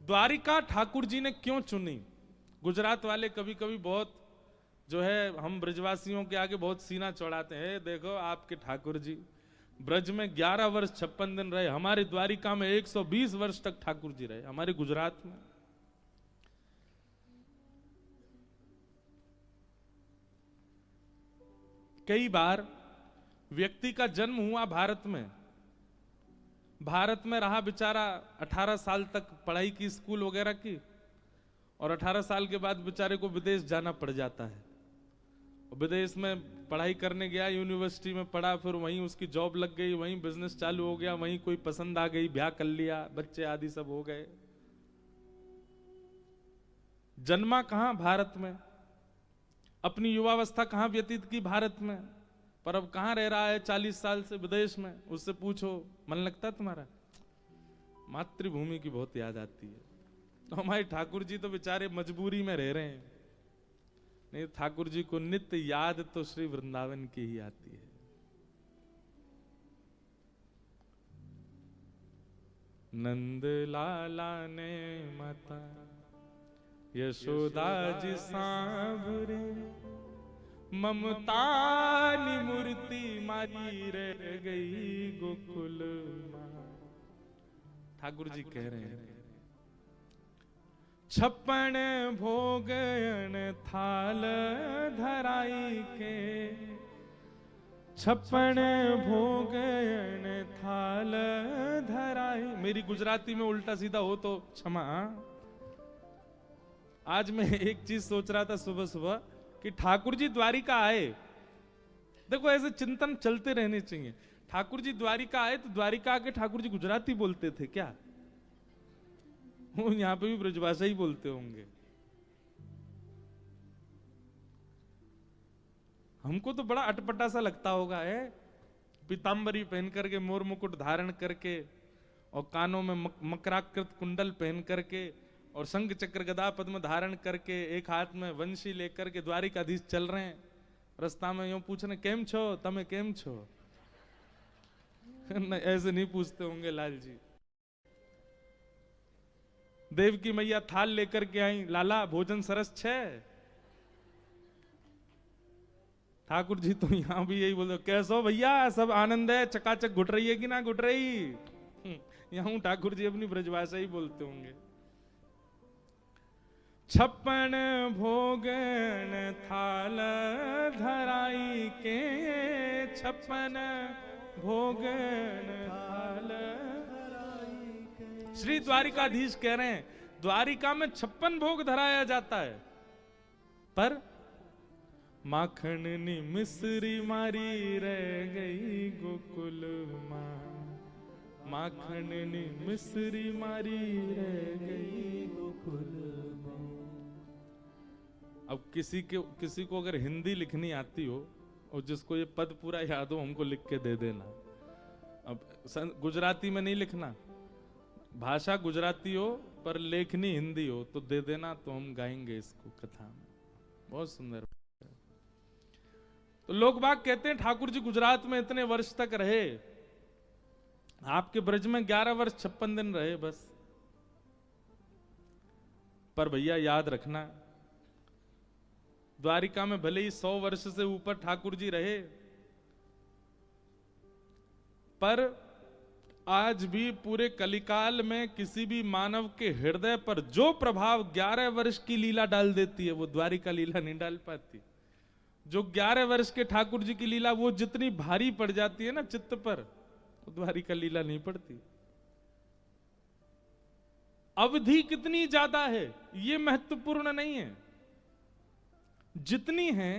द्वारिका ठाकुर जी ने क्यों चुनी? गुजरात वाले कभी कभी बहुत जो है हम ब्रजवासियों के आगे बहुत सीना चौड़ाते हैं। देखो आपके ठाकुर जी ब्रज में 11 वर्ष 56 दिन रहे, हमारी द्वारिका में 120 वर्ष तक ठाकुर जी रहे, हमारे गुजरात में। कई बार व्यक्ति का जन्म हुआ भारत में, भारत में रहा बेचारा 18 साल तक पढ़ाई की, स्कूल वगैरह की, और 18 साल के बाद बेचारे को विदेश जाना पड़ जाता है। विदेश में पढ़ाई करने गया, यूनिवर्सिटी में पढ़ा, फिर वहीं उसकी जॉब लग गई, वहीं बिजनेस चालू हो गया, वहीं कोई पसंद आ गई, ब्याह कर लिया, बच्चे आदि सब हो गए। जन्मा कहां? भारत में। अपनी युवावस्था कहां व्यतीत की? भारत में। पर अब कहां रह रहा है 40 साल से? विदेश में। उससे पूछो मन लगता है तुम्हारा? मातृभूमि की बहुत याद आती है। तो हमारे ठाकुर जी तो बेचारे मजबूरी में रह रहे हैं, नहीं ठाकुर जी को नित्य याद तो श्री वृंदावन की ही आती है। नंद लाला ने माता यशोदा जी सांवरे, ममता नी मूर्ति मारी रह गई गोकुल मां। ठाकुर जी कह रहे हैं 56 भोगन थाल धराई के, 56 भोगन थाल धराई। मेरी गुजराती में उल्टा सीधा हो तो क्षमा। आज मैं एक चीज सोच रहा था सुबह सुबह कि ठाकुर जी द्वारिका आए, देखो ऐसे चिंतन चलते रहने चाहिए। ठाकुर जी द्वारिका आए तो द्वारिका आके ठाकुर जी गुजराती बोलते थे क्या? वो यहां पे भी ब्रजभाषा ही बोलते होंगे। हमको तो बड़ा अटपटा सा लगता होगा है, पीतांबरी पहन करके, मोर मुकुट धारण करके, और कानों में मकराकृत कुंडल पहन करके, और शंख चक्र गदा पद्म धारण करके, एक हाथ में वंशी लेकर के द्वारिकाधीश चल रहे हैं। रास्ता में यूं पूछ रहे केम छो, तमे केम छो? ऐसे नहीं पूछते होंगे लाल जी। देव की मैया थाल लेकर के आई, लाला भोजन सरस छे? ठाकुर जी तो यहां भी यही बोलते, कैसो भैया सब आनंद है, चकाचक घुट रही है कि ना घुट रही? यहां ठाकुर जी अपनी ब्रजभाषा ही बोलते होंगे। 56 भोगन थाल धराई के, 56 भोगन थाल धराई के। श्री द्वारिकाधीश कह रहे हैं द्वारिका में 56 भोग धराया जाता है, पर माखन नी मिश्री मारी रह गई गोकुल मां, माखन नी मिश्री मारी रह गई गोकुल मां। अब किसी को अगर हिंदी लिखनी आती हो और जिसको ये पद पूरा याद हो, हमको लिख के दे देना। अब गुजराती में नहीं लिखना, भाषा गुजराती हो पर लेखनी हिंदी हो तो दे देना, तो हम गाएंगे इसको कथा में। बहुत सुंदर। तो लोग बाग कहते हैं ठाकुर जी गुजरात में इतने वर्ष तक रहे, आपके ब्रज में 11 वर्ष 56 दिन रहे बस। पर भैया याद रखना, द्वारिका में भले ही 100 वर्ष से ऊपर ठाकुर जी रहे, पर आज भी पूरे कलिकाल में किसी भी मानव के हृदय पर जो प्रभाव 11 वर्ष की लीला डाल देती है, वो द्वारिका लीला नहीं डाल पाती। जो 11 वर्ष के ठाकुर जी की लीला वो जितनी भारी पड़ जाती है ना चित्त पर, वो द्वारिका लीला नहीं पड़ती। अवधि कितनी ज्यादा है ये महत्वपूर्ण नहीं है, जितनी है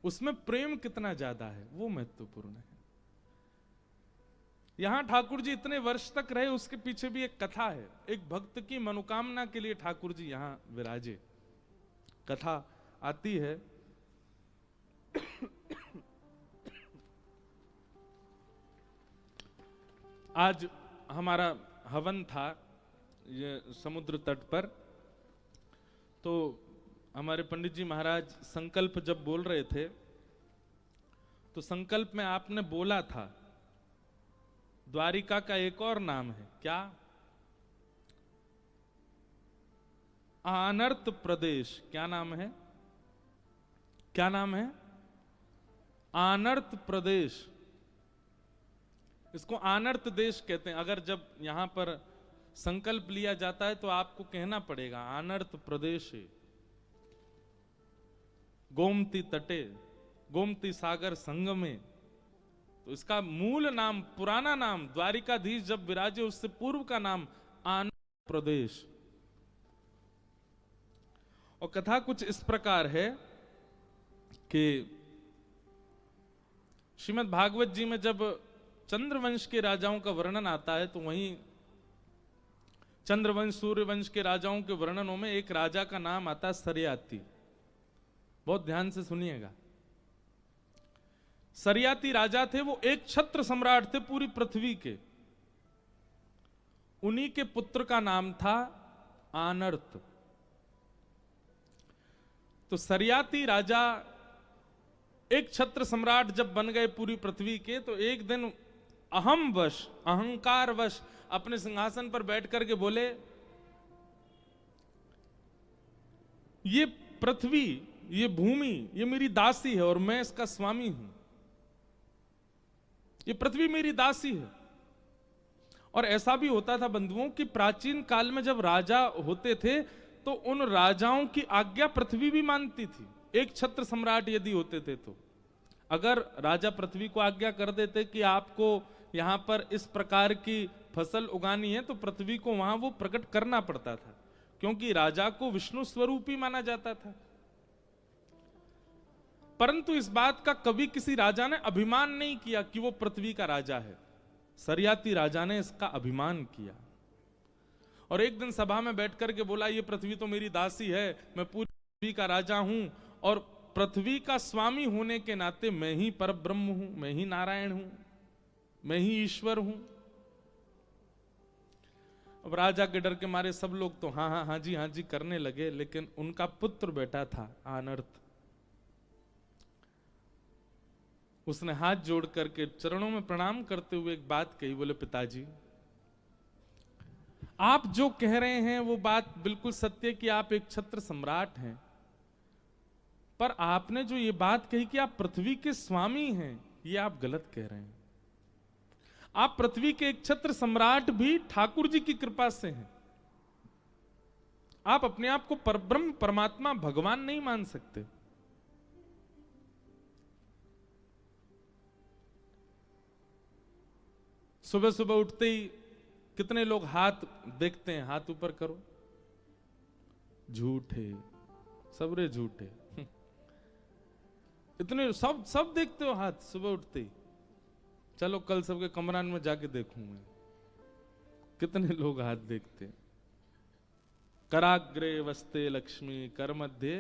उसमें प्रेम कितना ज्यादा है वो महत्वपूर्ण है। यहां ठाकुर जी इतने वर्ष तक रहे, उसके पीछे भी एक कथा है। एक भक्त की मनोकामना के लिए ठाकुर जी यहां विराजे। कथा आती है आज हमारा हवन था ये समुद्र तट पर, तो हमारे पंडित जी महाराज संकल्प जब बोल रहे थे तो संकल्प में आपने बोला था द्वारिका का एक और नाम है क्या? आनर्त प्रदेश। क्या नाम है? क्या नाम है? आनर्त प्रदेश। इसको आनर्त देश कहते हैं। अगर जब यहां पर संकल्प लिया जाता है तो आपको कहना पड़ेगा आनर्त प्रदेश है। गोमती तटे, गोमती सागर संगमे। तो इसका मूल नाम, पुराना नाम, द्वारिकाधीश जब विराजे उससे पूर्व का नाम आनर्त प्रदेश। और कथा कुछ इस प्रकार है कि श्रीमद् भागवत जी में जब चंद्रवंश के राजाओं का वर्णन आता है तो वहीं चंद्रवंश सूर्यवंश के राजाओं के वर्णनों में एक राजा का नाम आता है सरियाती। बहुत ध्यान से सुनिएगा। सरियाती राजा थे, वो एक छत्र सम्राट थे पूरी पृथ्वी के। उन्हीं के पुत्र का नाम था आनर्त। तो सरियाती राजा एक छत्र सम्राट जब बन गए पूरी पृथ्वी के, तो एक दिन अहम वश, अहंकार वश अपने सिंहासन पर बैठ करके बोले, ये पृथ्वी, ये भूमि, ये मेरी दासी है और मैं इसका स्वामी हूं। ये पृथ्वी मेरी दासी है। और ऐसा भी होता था बंधुओं कि प्राचीन काल में जब राजा होते थे तो उन राजाओं की आज्ञा पृथ्वी भी मानती थी। एक छत्र सम्राट यदि होते थे तो अगर राजा पृथ्वी को आज्ञा कर देते कि आपको यहां पर इस प्रकार की फसल उगानी है, तो पृथ्वी को वहां वो प्रकट करना पड़ता था, क्योंकि राजा को विष्णु स्वरूप ही माना जाता था। परंतु इस बात का कभी किसी राजा ने अभिमान नहीं किया कि वो पृथ्वी का राजा है। सरियाती राजा ने इसका अभिमान किया और एक दिन सभा में बैठ करके बोला, ये पृथ्वी तो मेरी दासी है, मैं पूरी पृथ्वी का राजा हूं और पृथ्वी का स्वामी होने के नाते मैं ही परब्रह्म हूं, मैं ही नारायण हूं, मैं ही ईश्वर हूं। अब राजा के डर के मारे सब लोग तो हाँ हाँ हाँ जी करने लगे, लेकिन उनका पुत्र बेटा था आनर्त। उसने हाथ जोड़ करके चरणों में प्रणाम करते हुए एक बात कही, बोले पिताजी आप जो कह रहे हैं वो बात बिल्कुल सत्य कि आप एक छत्र सम्राट हैं, पर आपने जो ये बात कही कि आप पृथ्वी के स्वामी हैं, ये आप गलत कह रहे हैं। आप पृथ्वी के एक छत्र सम्राट भी ठाकुर जी की कृपा से हैं। आप अपने आप को परब्रह्म परमात्मा भगवान नहीं मान सकते। सुबह सुबह उठते ही कितने लोग हाथ देखते हैं, हाथ ऊपर करो, झूठे, सबरे झूठे। इतने सब देखते हो हाथ सुबह उठते ही। चलो कल सबके कमरान में जाके देखूंगा कितने लोग हाथ देखते हैं। कराग्रे वस्ते लक्ष्मी कर मध्य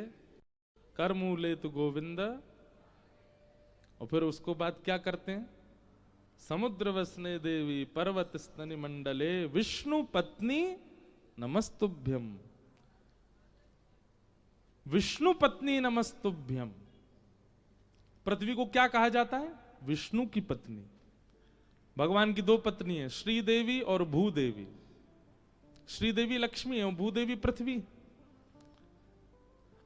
कर मूले तु गोविंद। और फिर उसको बाद क्या करते हैं, समुद्र वसने देवी पर्वत स्तनि मंडले विष्णु पत्नी नमस्तुभ्यम। विष्णु पत्नी नमस्तुभ्यम। पृथ्वी को क्या कहा जाता है? विष्णु की पत्नी। भगवान की दो पत्नी है, श्रीदेवी और भूदेवी। श्रीदेवी लक्ष्मी है और भूदेवी पृथ्वी।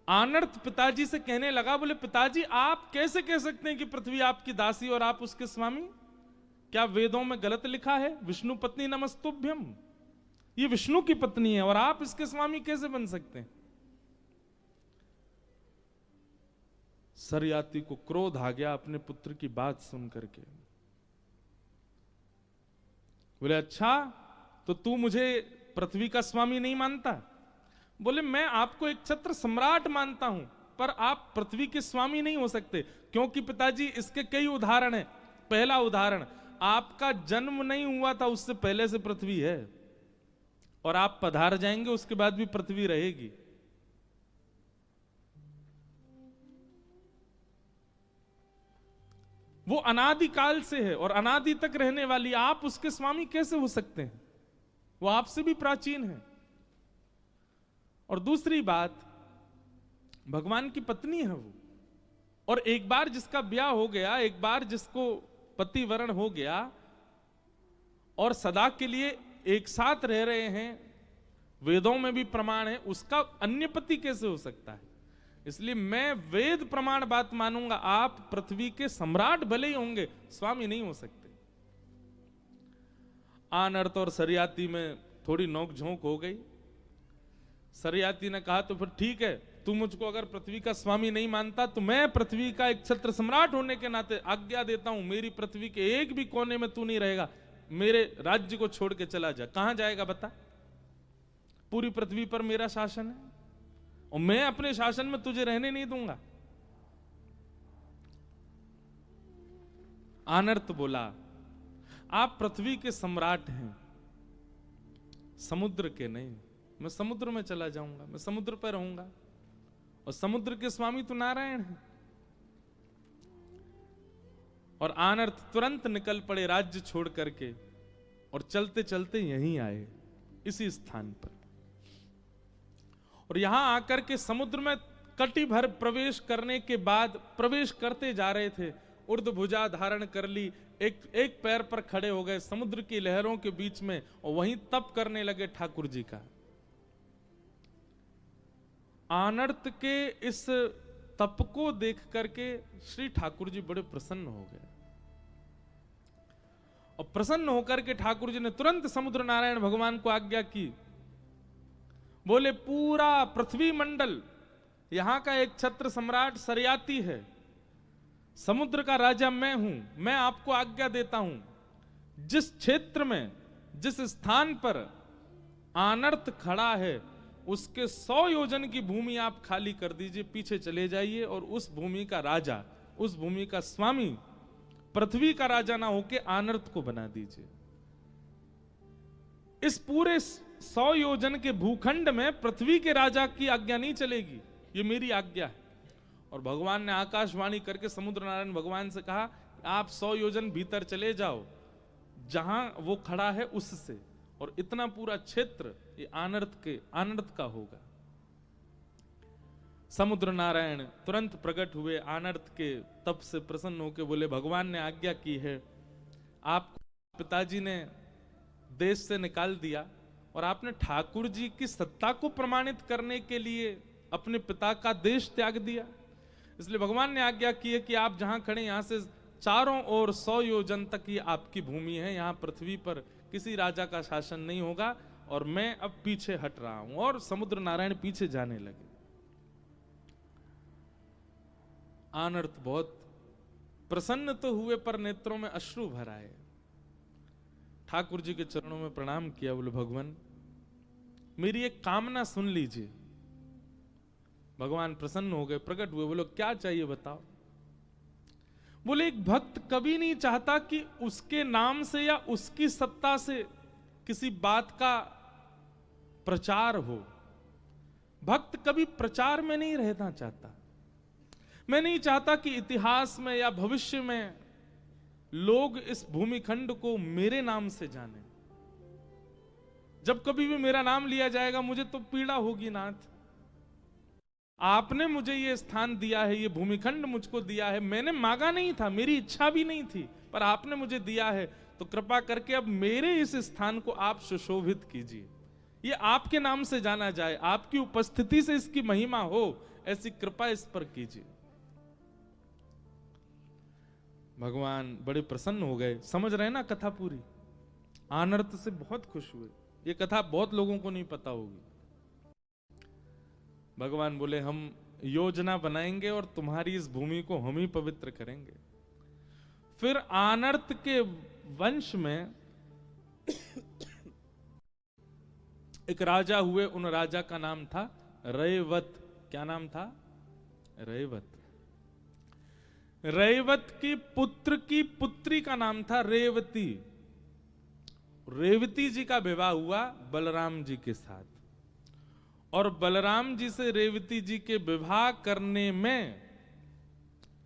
आनर्त पिताजी से कहने लगा, बोले पिताजी आप कैसे कह सकते हैं कि पृथ्वी आपकी दासी और आप उसके स्वामी? क्या वेदों में गलत लिखा है विष्णु पत्नी नमस्तुभ्यम? ये विष्णु की पत्नी है और आप इसके स्वामी कैसे बन सकते हैं? सरियाती को क्रोध आ गया अपने पुत्र की बात सुन करके। बोले अच्छा तो तू मुझे पृथ्वी का स्वामी नहीं मानता? बोले मैं आपको एक छत्र सम्राट मानता हूं, पर आप पृथ्वी के स्वामी नहीं हो सकते। क्योंकि पिताजी इसके कई उदाहरण हैं। पहला उदाहरण, आपका जन्म नहीं हुआ था उससे पहले से पृथ्वी है, और आप पधार जाएंगे उसके बाद भी पृथ्वी रहेगी। वो अनादिकाल से है और अनादि तक रहने वाली, आप उसके स्वामी कैसे हो सकते हैं? वो आपसे भी प्राचीन है। और दूसरी बात, भगवान की पत्नी है वो, और एक बार जिसका ब्याह हो गया, एक बार जिसको पति वरण हो गया और सदा के लिए एक साथ रह रहे हैं, वेदों में भी प्रमाण है, उसका अन्य पति कैसे हो सकता है? इसलिए मैं वेद प्रमाण बात मानूंगा। आप पृथ्वी के सम्राट भले ही होंगे, स्वामी नहीं हो सकते। आनर्त और सरियाती में थोड़ी नोकझोंक हो गई। सरियाती ने कहा तो फिर ठीक है, तू मुझको अगर पृथ्वी का स्वामी नहीं मानता तो मैं पृथ्वी का एक छत्र सम्राट होने के नाते आज्ञा देता हूं, मेरी पृथ्वी के एक भी कोने में तू नहीं रहेगा, मेरे राज्य को छोड़ के चला जा। कहां जाएगा बता? पूरी पृथ्वी पर मेरा शासन है और मैं अपने शासन में तुझे रहने नहीं दूंगा। आनर्त बोला, आप पृथ्वी के सम्राट हैं, समुद्र के नहीं। मैं समुद्र में चला जाऊंगा, मैं समुद्र पर रहूंगा और समुद्र के स्वामी तो नारायण है। और आनर्त तुरंत निकल पड़े राज्य छोड़ करके और चलते चलते यहीं आए, इसी स्थान पर। और यहां आकर के समुद्र में कटी भर प्रवेश करने के बाद, प्रवेश करते जा रहे थे, ऊर्ध्वभुजा धारण कर ली, एक पैर पर खड़े हो गए समुद्र की लहरों के बीच में, और वहीं तप करने लगे ठाकुर जी का। आनर्त के इस तप को देख करके श्री ठाकुर जी बड़े प्रसन्न हो गए। और प्रसन्न होकर के ठाकुर जी ने तुरंत समुद्र नारायण भगवान को आज्ञा की। बोले, पूरा पृथ्वी मंडल यहां का एक छत्र सम्राट सरियाती है, समुद्र का राजा मैं हूं। मैं आपको आज्ञा देता हूं, जिस क्षेत्र में, जिस स्थान पर आनर्त खड़ा है उसके 100 योजन की भूमि आप खाली कर दीजिए, पीछे चले जाइए और उस भूमि का राजा, उस भूमि का स्वामी, पृथ्वी का राजा ना होके आनर्त को बना दीजिए। इस पूरे 100 योजन के भूखंड में पृथ्वी के राजा की आज्ञा नहीं चलेगी, ये मेरी आज्ञा है। और भगवान ने आकाशवाणी करके समुद्र नारायण भगवान से कहा, आप 100 योजन भीतर चले जाओ, जहां वो खड़ा है उससे, और इतना पूरा क्षेत्र ये आनर्त का होगा। समुद्र नारायण तुरंत प्रकट हुए, आनर्त के तप से प्रसन्न होकर बोले, भगवान ने आज्ञा की है, आपको पिताजी ने देश से निकाल दिया और आपने ठाकुर जी की सत्ता को प्रमाणित करने के लिए अपने पिता का देश त्याग दिया। इसलिए भगवान ने आज्ञा की है कि आप जहां खड़े, यहां से चारों ओर 100 योजन तक ये आपकी भूमि है, यहां पृथ्वी पर किसी राजा का शासन नहीं होगा, और मैं अब पीछे हट रहा हूं। और समुद्र नारायण पीछे जाने लगे। आनर्त बहुत प्रसन्न तो हुए, पर नेत्रों में अश्रु भर आए। ठाकुर जी के चरणों में प्रणाम किया, बोले, भगवान मेरी एक कामना सुन लीजिए। भगवान प्रसन्न हो गए, प्रकट हुए, बोलो क्या चाहिए बताओ। बोले, एक भक्त कभी नहीं चाहता कि उसके नाम से या उसकी सत्ता से किसी बात का प्रचार हो। भक्त कभी प्रचार में नहीं रहना चाहता। मैं नहीं चाहता कि इतिहास में या भविष्य में लोग इस भूमिखंड को मेरे नाम से जाने। जब कभी भी मेरा नाम लिया जाएगा मुझे तो पीड़ा होगी नाथ। आपने मुझे ये स्थान दिया है, ये भूमिखंड मुझको दिया है, मैंने मांगा नहीं था, मेरी इच्छा भी नहीं थी, पर आपने मुझे दिया है, तो कृपा करके अब मेरे इस स्थान को आप सुशोभित कीजिए, ये आपके नाम से जाना जाए, आपकी उपस्थिति से इसकी महिमा हो, ऐसी कृपा इस पर कीजिए। भगवान बड़े प्रसन्न हो गए। समझ रहे ना कथा पूरी? आनर्त से बहुत खुश हुए। ये कथा बहुत लोगों को नहीं पता होगी। भगवान बोले, हम योजना बनाएंगे और तुम्हारी इस भूमि को हम ही पवित्र करेंगे। फिर आनर्त के वंश में एक राजा हुए, उन राजा का नाम था रयवत। क्या नाम था? रयवत। रयवत की पुत्र की पुत्री का नाम था रेवती। रेवती जी का विवाह हुआ बलराम जी के साथ, और बलराम जी से रेवती जी के विवाह करने में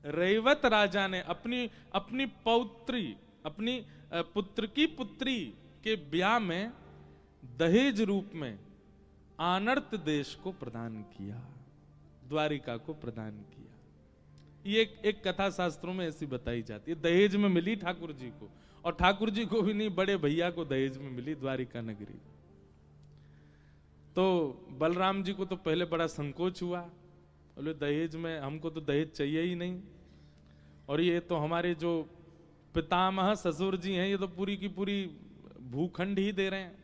रयवत राजा ने अपनी पौत्री, अपनी पुत्र की पुत्री के ब्याह में दहेज रूप में आनर्त देश को प्रदान किया, द्वारिका को प्रदान किया। ये एक कथा शास्त्रों में ऐसी बताई जाती है। दहेज में मिली ठाकुर जी को, और ठाकुर जी को भी नहीं, बड़े भैया को दहेज में मिली द्वारिका नगरी। तो बलराम जी को तो पहले बड़ा संकोच हुआ, बोले दहेज में, हमको तो दहेज चाहिए ही नहीं, और ये तो हमारे जो पितामह ससुर जी हैं ये तो पूरी की पूरी भूखंड ही दे रहे हैं।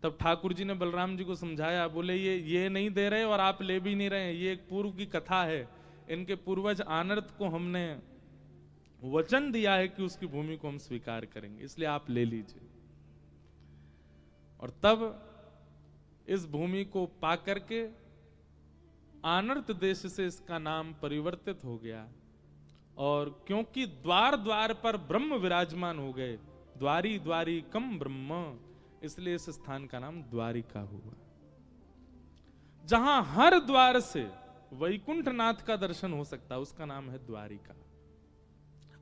तब ठाकुर जी ने बलराम जी को समझाया, बोले ये नहीं दे रहे और आप ले भी नहीं रहे, ये एक पूर्व की कथा है, इनके पूर्वज आनर्त को हमने वचन दिया है कि उसकी भूमि को हम स्वीकार करेंगे, इसलिए आप ले लीजिए। और तब इस भूमि को पाकर के आनर्त देश से इसका नाम परिवर्तित हो गया, और क्योंकि द्वार द्वार पर ब्रह्म विराजमान हो गए, द्वारी द्वारी कम ब्रह्म, इसलिए इस स्थान का नाम द्वारिका हुआ। जहां हर द्वार से वैकुंठनाथ का दर्शन हो सकता है उसका नाम है द्वारिका।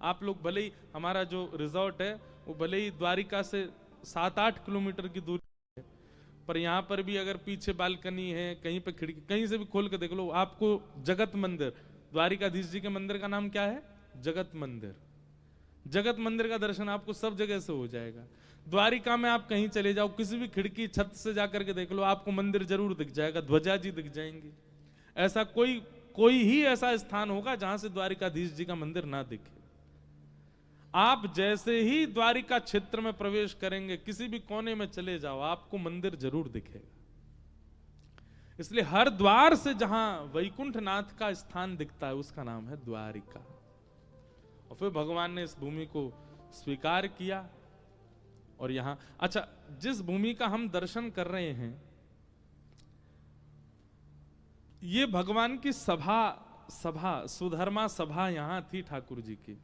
आप लोग भले ही, हमारा जो रिजॉर्ट है वो भले ही द्वारिका से 7-8 किलोमीटर की दूरी है, पर यहां पर भी अगर पीछे बालकनी है, कहीं पे खिड़की, कहीं से भी खोल के देख लो, आपको जगत मंदिर, द्वारिकाधीश जी के मंदिर का नाम क्या है? जगत मंदिर। जगत मंदिर का दर्शन आपको सब जगह से हो जाएगा। द्वारिका में आप कहीं चले जाओ, किसी भी खिड़की छत से जाकर के देख लो, आपको मंदिर जरूर दिख जाएगा, ध्वजा जी दिख जाएंगी। ऐसा कोई ही ऐसा स्थान होगा जहां से द्वारिकाधीश जी का मंदिर ना दिखे। आप जैसे ही द्वारिका क्षेत्र में प्रवेश करेंगे, किसी भी कोने में चले जाओ, आपको मंदिर जरूर दिखेगा। इसलिए हर द्वार से जहां वैकुंठनाथ का स्थान दिखता है उसका नाम है द्वारिका। और फिर भगवान ने इस भूमि को स्वीकार किया, और यहां, अच्छा, जिस भूमि का हम दर्शन कर रहे हैं, ये भगवान की सभा सुधर्मा सभा यहां थी ठाकुर जी की।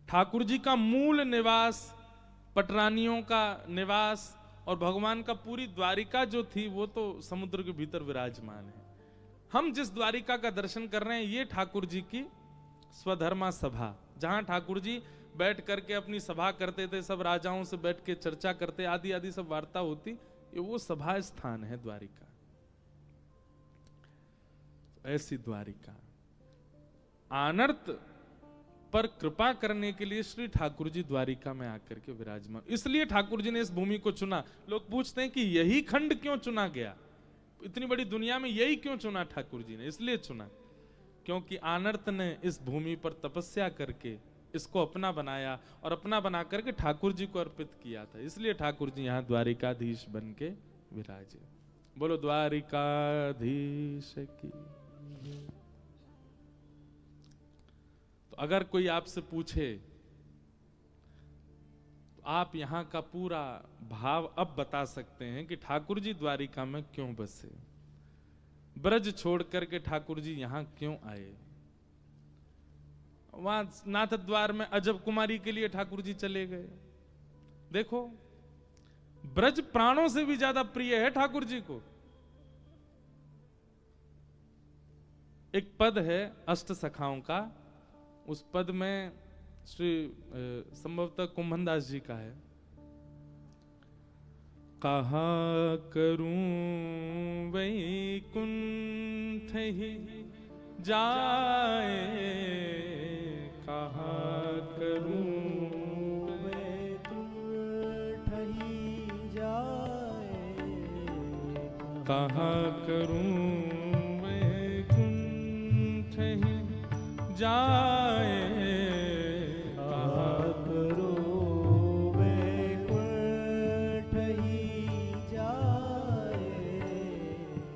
ठाकुर जी का मूल निवास, पटरानियों का निवास, और भगवान का पूरी द्वारिका जो थी वो तो समुद्र के भीतर विराजमान है। हम जिस द्वारिका का दर्शन कर रहे हैं ये ठाकुर जी की स्वधर्मा सभा, जहां ठाकुर जी बैठ करके अपनी सभा करते थे, सब राजाओं से बैठ के चर्चा करते, आदि आदि सब वार्ता होती, ये वो सभा स्थान है द्वारिका। ऐसी द्वारिका आनर्त पर कृपा करने के लिए श्री ठाकुर जी द्वारिका में आकर के विराजमान, इसलिए ठाकुर जी ने इस भूमि को चुना। लोग पूछते हैं कि यही खंड क्यों चुना गया, इतनी बड़ी दुनिया में यही क्यों चुना ठाकुर जी ने? इसलिए चुना क्योंकि आनर्त ने इस भूमि पर तपस्या करके इसको अपना बनाया, और अपना बना करके ठाकुर जी को अर्पित किया था, इसलिए ठाकुर जी यहाँ द्वारिकाधीश बन के विराजे। बोलो द्वारिकाधीश की। तो अगर कोई आपसे पूछे तो आप यहाँ का पूरा भाव अब बता सकते हैं कि ठाकुर जी द्वारिका में क्यों बसे, ब्रज छोड़ करके ठाकुर जी यहाँ क्यों आए। वहां नाथ द्वार में अजब कुमारी के लिए ठाकुर जी चले गए। देखो, ब्रज प्राणों से भी ज्यादा प्रिय है ठाकुर जी को। एक पद है अष्ट सखाओं का, उस पद में श्री संभवतः कुंभनदास जी का है, कहा करूं वैकुंठ ही जाए, कहा करूं वैकुंठ ही जाए, कहा करूं वैकुंठ ही जाए, कहा करूं वैकुंठ ही जाए,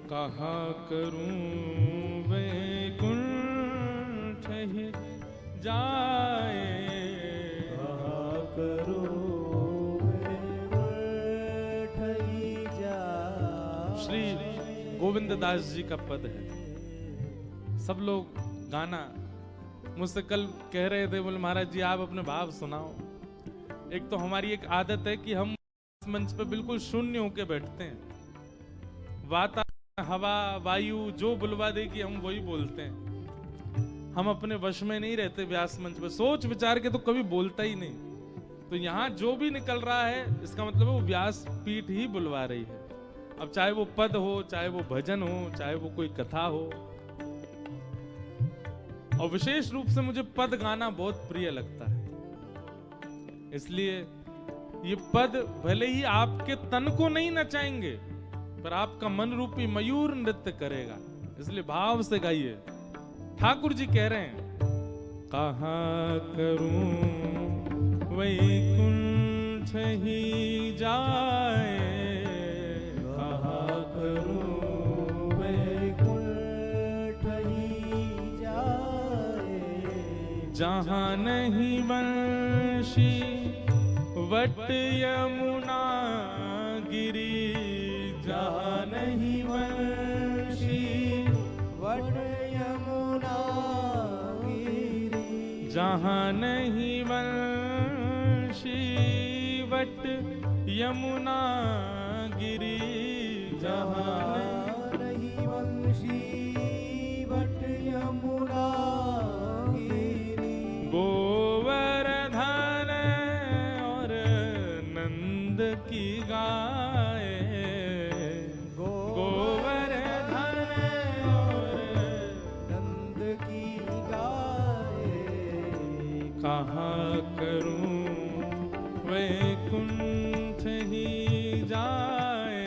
कहा करूं वैकुंठ ही जाए, कहा करूं वैकुंठ ही जाए। श्री गोविंद दास जी का पद है। सब लोग गाना मुझसे कल कह रहे थे, बोले महाराज जी आप अपने भाव सुनाओ। एक तो हमारी एक आदत है कि हम मंच पे बिल्कुल शून्य होके बैठते हैं, वातावरण, हवा, वायु जो बुलवा देगी हम वही बोलते हैं। हम अपने वश में नहीं रहते व्यास मंच पे, सोच विचार के तो कभी बोलता ही नहीं। तो यहाँ जो भी निकल रहा है इसका मतलब है वो व्यास पीठ ही बुलवा रही है। अब चाहे वो पद हो, चाहे वो भजन हो, चाहे वो कोई कथा हो। और विशेष रूप से मुझे पद गाना बहुत प्रिय लगता है, इसलिए ये पद भले ही आपके तन को नहीं नचाएंगे पर आपका मन रूपी मयूर नृत्य करेगा, इसलिए भाव से गाइए। ठाकुर जी कह रहे हैं, कहाँ करूं वैकुंठ ही जाए, कहाँ करूं वैकुंठ ही जाए, जहाँ नहीं वंशी वट यमुना गिरी, जहाँ नहीं वंशी वट यमुना गिरी, जहाँ नहीं वंशी वट यमुना गिरी, जहाँ नहीं वंशी वट यमुना गिरी, गोवर्धन और नंद की गाय, गोवर्धन और नंद की गाय, कहाँ करूं वैकुंठ ही जाए,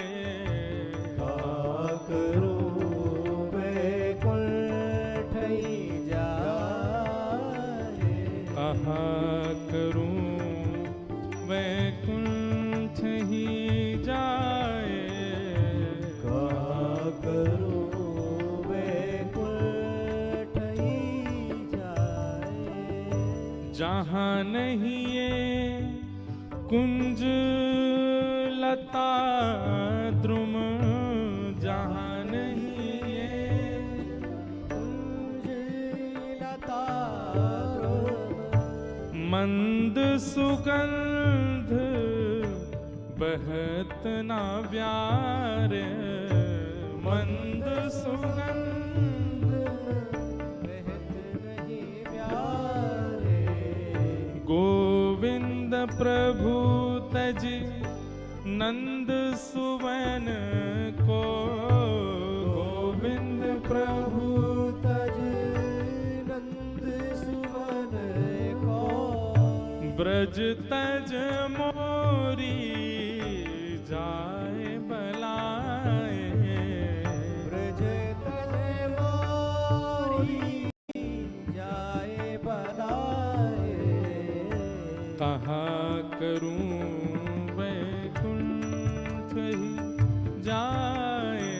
कहाँ करूं वैकुंठ ही जाए, कहाँ करूं वैकुंठ ही जाए, कहाँ करूं वैकुंठ ही जाए, जहाँ नहीं ये कुंज लता द्रुम, जहाँ नहीं ये कुंज लता मंद सुगंध बहत ना व्यार, मंद सुगंध बहत नहीं प्यारे, गोविंद प्रभु तज नंद सुवन को, गोविंद प्रभु तज नंद सुवन को, ब्रज तज मोरी जाए बलाए, ब्रज तज मोरी जाए बनाए, कहाँ करूं वैकुंठ ही जाए,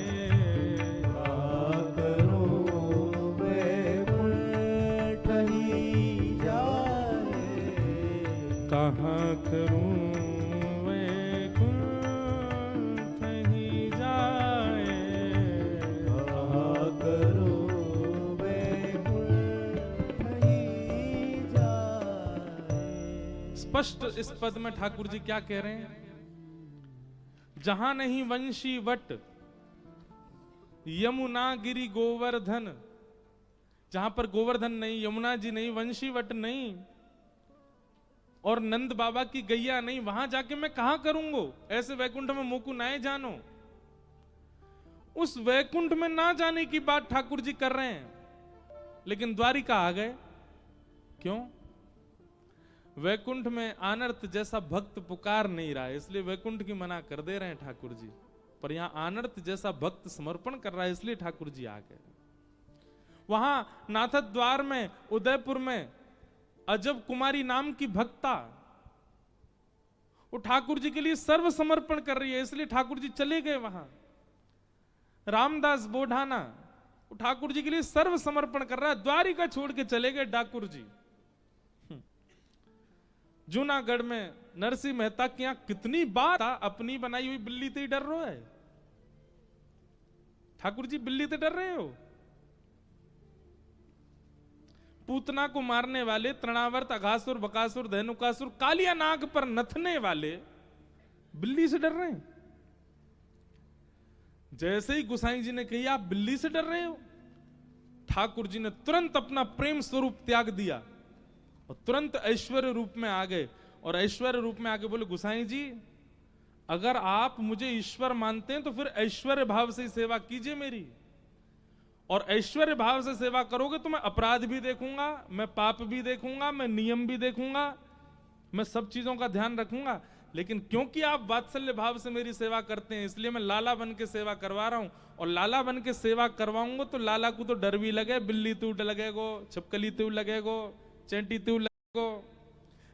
कहाँ करूं वैकुंठ ही जाए, कहाँ करूं वैकुंठ ही जाए, कहाँ करूं वैकुंठ ही जाए। स्पष्ट इस पद में ठाकुर जी क्या कह रहे हैं, जहां नहीं वंशी वट यमुना गिरी गोवर्धन, जहां पर गोवर्धन नहीं, यमुना जी नहीं, वंशी वट नहीं और नंद बाबा की गैया नहीं, वहां जाके मैं कहां करूंगो, ऐसे वैकुंठ में मोकू नाए जानो। उस वैकुंठ में ना जाने की बात ठाकुर जी कर रहे हैं, लेकिन द्वारिका आ गए। क्यों? वैकुंठ में आनर्त जैसा भक्त पुकार नहीं रहा है, इसलिए वैकुंठ की मना कर दे रहे हैं ठाकुर जी। पर यहां आनर्त जैसा भक्त समर्पण कर रहा है, इसलिए ठाकुर जी आ गए। वहां नाथद द्वार में, उदयपुर में अजब कुमारी नाम की भक्ता, वो ठाकुर जी के लिए सर्व समर्पण कर रही है, इसलिए ठाकुर जी चले गए वहां। रामदास बोढ़ाना, वो ठाकुर जी के लिए सर्व समर्पण कर रहा है, द्वारिका छोड़ के चले गए ठाकुर जी। जूनागढ़ में नरसिंह मेहता की यहां कितनी बात, अपनी बनाई हुई बिल्ली से ही डर रहे है ठाकुर जी, बिल्ली से डर रहे हो? पूतना को मारने वाले, तृणावर्त, अघासुर, बकासुर, धेनुकासुर, कालिया नाग पर नथने वाले बिल्ली से डर रहे हैं। जैसे ही गुसाई जी ने कही आप बिल्ली से डर रहे हो, ठाकुर जी ने तुरंत अपना प्रेम स्वरूप त्याग दिया और तुरंत ऐश्वर्य रूप में आ गए। और ऐश्वर्य रूप में आके बोले, गुसाई जी अगर आप मुझे ईश्वर मानते हैं तो फिर ऐश्वर्य भाव से ही सेवा कीजिए मेरी, और ऐश्वर्य भाव से सेवा करोगे तो मैं अपराध भी देखूंगा, मैं पाप भी देखूंगा, मैं नियम भी देखूंगा, मैं सब चीजों का ध्यान रखूंगा। लेकिन क्योंकि आप वात्सल्य भाव से मेरी सेवा करते हैं इसलिए मैं लाला बन के सेवा करवा रहा हूं, और लाला बन के सेवा करवाऊंगा तो लाला को तो डर भी लगे, बिल्ली तू लगेगो, छिपकली तू लगेगो, चेंटी तू लगेगो।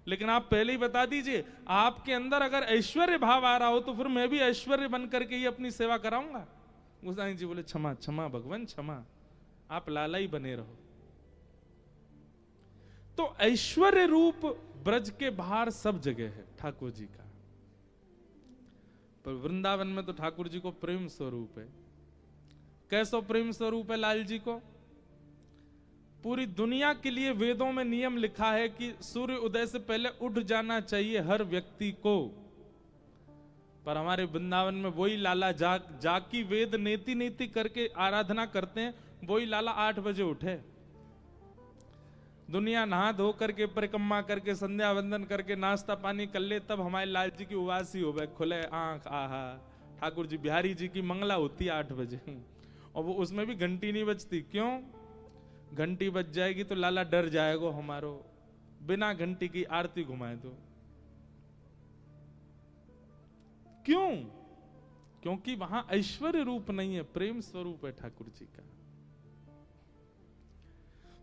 लेकिन आप पहले ही बता दीजिए, आपके अंदर अगर ऐश्वर्य भाव आ रहा हो तो फिर मैं भी ऐश्वर्य बन करके ही अपनी सेवा कराऊंगा। गोसाई जी बोले क्षमा क्षमा भगवान क्षमा, आप लाला ही बने रहो। तो ऐश्वर्य रूप ब्रज के बाहर सब जगह है ठाकुर जी का, पर वृंदावन में तो ठाकुर जी को प्रेम स्वरूप है। कैसो प्रेम स्वरूप है लाल जी को? पूरी दुनिया के लिए वेदों में नियम लिखा है कि सूर्य उदय से पहले उठ जाना चाहिए हर व्यक्ति को, पर हमारे वृंदावन में वही लाला जाकी वेद नेति नेति करके आराधना करते हैं, वही लाला 8 बजे उठे, दुनिया नहा धो करके परिक्रमा करके संध्या वंदन करके नाश्ता पानी कर ले, तब हमारे लाल जी की उवासी हो गए, खुले आंख, आहा। ठाकुर जी बिहारी जी की मंगला होती है 8 बजे, और वो उसमें भी घंटी नहीं बजती। क्यों? घंटी बज जाएगी तो लाला डर जाएगा हमारो, बिना घंटी की आरती घुमाए तो। क्यों? क्योंकि वहां ऐश्वर्य रूप नहीं है, प्रेम स्वरूप है ठाकुर जी का।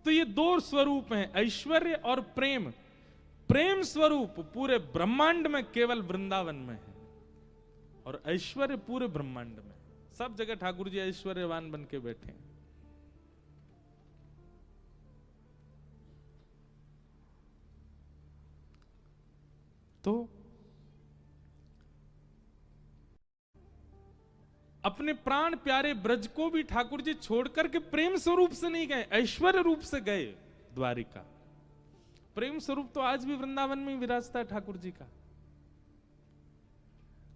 तो ये 2 स्वरूप हैं, ऐश्वर्य और प्रेम। प्रेम स्वरूप पूरे ब्रह्मांड में केवल वृंदावन में है, और ऐश्वर्य पूरे ब्रह्मांड में। सब जगह ठाकुर जी ऐश्वर्यवान बन के बैठे हैं। तो अपने प्राण प्यारे ब्रज को भी ठाकुर जी छोड़कर के प्रेम स्वरूप से नहीं गए, ऐश्वर्य रूप से गए द्वारिका। प्रेम स्वरूप तो आज भी वृंदावन में विराजता है ठाकुर जी का।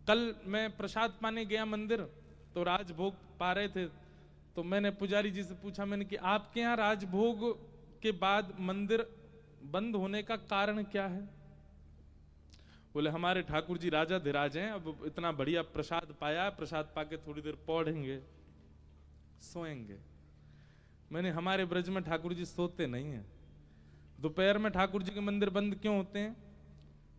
कल मैं प्रसाद पाने गया मंदिर, तो राजभोग पा रहे थे, तो मैंने पुजारी जी से पूछा, मैंने कि आपके यहाँ राजभोग के बाद मंदिर बंद होने का कारण क्या है? बोले हमारे ठाकुर जी राजा धीराज हैं, अब इतना बढ़िया प्रसाद पाया, प्रसाद पाके थोड़ी देर पौधेंगे, सोएंगे। मैंने हमारे ब्रज में ठाकुर जी सोते नहीं हैं। दोपहर में ठाकुर जी के मंदिर बंद क्यों होते हैं?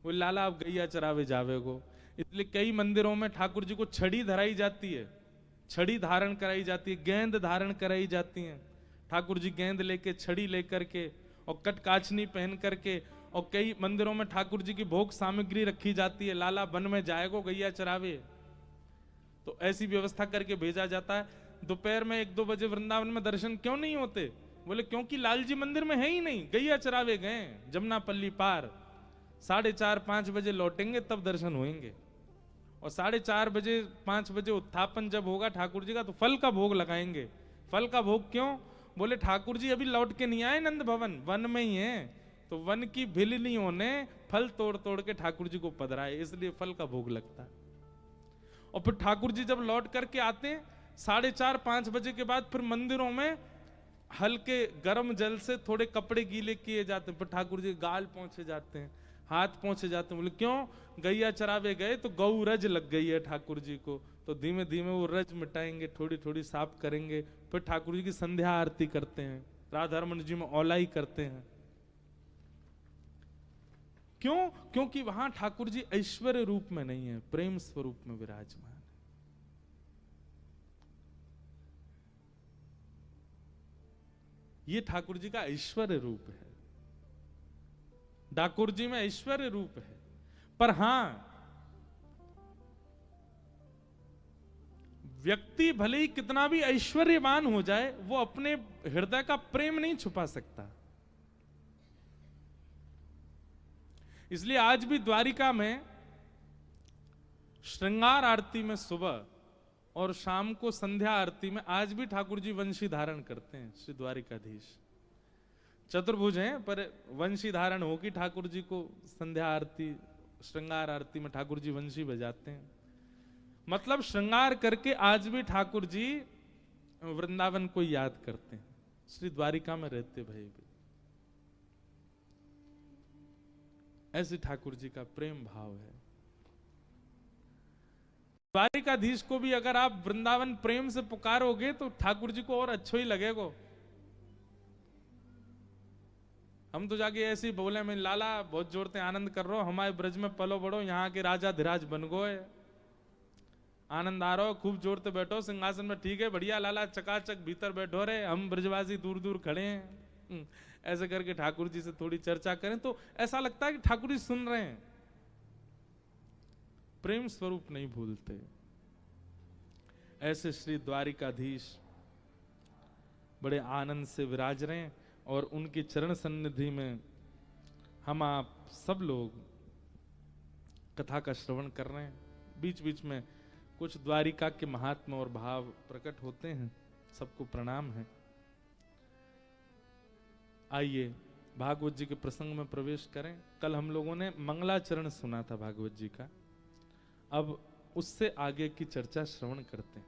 वो लाला आप गैया चरावे जावेगो, इसलिए कई मंदिरों में ठाकुर जी को छड़ी धराई जाती है, छड़ी धारण कराई जाती है, गेंद धारण कराई जाती है। ठाकुर जी गेंद लेके, छड़ी लेकर के और कटकाचनी पहन करके, और कई मंदिरों में ठाकुर जी की भोग सामग्री रखी जाती है। लाला वन में जाएगो गैया चरावे, तो ऐसी व्यवस्था करके भेजा जाता है। दोपहर में 1-2 बजे वृंदावन में दर्शन क्यों नहीं होते? बोले क्योंकि लाल जी मंदिर में है ही नहीं, गैया चरावे गए जमुना पल्ली पार। 4:30-5 बजे लौटेंगे तब दर्शन होंगे, और 4:30 बजे 5 बजे उत्थापन जब होगा ठाकुर जी का, तो फल का भोग लगाएंगे। फल का भोग क्यों? बोले ठाकुर जी अभी लौट के नहीं आए नंद भवन, वन में ही है, तो वन की भिलनियों ने फल तोड़ तोड़ के ठाकुर जी को पधराए, इसलिए फल का भोग लगता है। और फिर ठाकुर जी जब लौट करके आते हैं 4:30-5 बजे के बाद, फिर मंदिरों में हल्के गर्म जल से थोड़े कपड़े गीले किए जाते हैं, फिर ठाकुर जी गाल पहुंचे जाते हैं, हाथ पहुंचे जाते हैं। बोले क्यों? गैया चरावे गए तो गौ रज लग गई है ठाकुर जी को, तो धीमे धीमे वो रज मिटाएंगे, थोड़ी थोड़ी साफ करेंगे। फिर ठाकुर जी की संध्या आरती करते हैं, राधा रमन जी में औलाई करते हैं। क्यों? क्योंकि वहां ठाकुर जी ऐश्वर्य रूप में नहीं है, प्रेम स्वरूप में विराजमान है। ये ठाकुर जी का ऐश्वर्य रूप है। ठाकुर जी में ऐश्वर्य रूप है, पर हां व्यक्ति भले ही कितना भी ऐश्वर्यवान हो जाए, वो अपने हृदय का प्रेम नहीं छुपा सकता। इसलिए आज भी द्वारिका में श्रृंगार आरती में सुबह और शाम को संध्या आरती में आज भी ठाकुर जी वंशी धारण करते हैं। श्री द्वारिकाधीश चतुर्भुज हैं, पर वंशी धारण होगी ठाकुर जी को। संध्या आरती, श्रृंगार आरती में ठाकुर जी वंशी बजाते हैं। मतलब श्रृंगार करके आज भी ठाकुर जी वृंदावन को याद करते हैं, श्री द्वारिका में रहते भय भी। ऐसे ठाकुर जी का प्रेम भाव है। द्वारिकाधीश को भी अगर आप वृंदावन प्रेम से पुकारोगे तो ठाकुर जी को और अच्छा ही लगेगा। हम तो जाके ऐसे ही बोले, मैं लाला बहुत जोर से आनंद कर रहा हूं, हमारे ब्रज में पलो बड़ो, यहाँ के राजा धीराज बन गए, आनंद आ रहा हो, खूब जोर से बैठो सिंहासन में। ठीक है, बढ़िया लाला, चकाचक भीतर बैठो रे, हम ब्रजवासी दूर दूर खड़े हैं। ऐसे करके ठाकुर जी से थोड़ी चर्चा करें तो ऐसा लगता है कि ठाकुर जी सुन रहे हैं, प्रेम स्वरूप नहीं भूलते। ऐसे श्री द्वारिकाधीश बड़े आनंद से विराज रहे हैं और उनकी चरण सन्निधि में हम आप सब लोग कथा का श्रवण कर रहे हैं। बीच बीच में कुछ द्वारिका के महात्मा और भाव प्रकट होते हैं, सबको प्रणाम है। आइए भागवत जी के प्रसंग में प्रवेश करें। कल हम लोगों ने मंगलाचरण सुना था भागवत जी का, अब उससे आगे की चर्चा श्रवण करते हैं।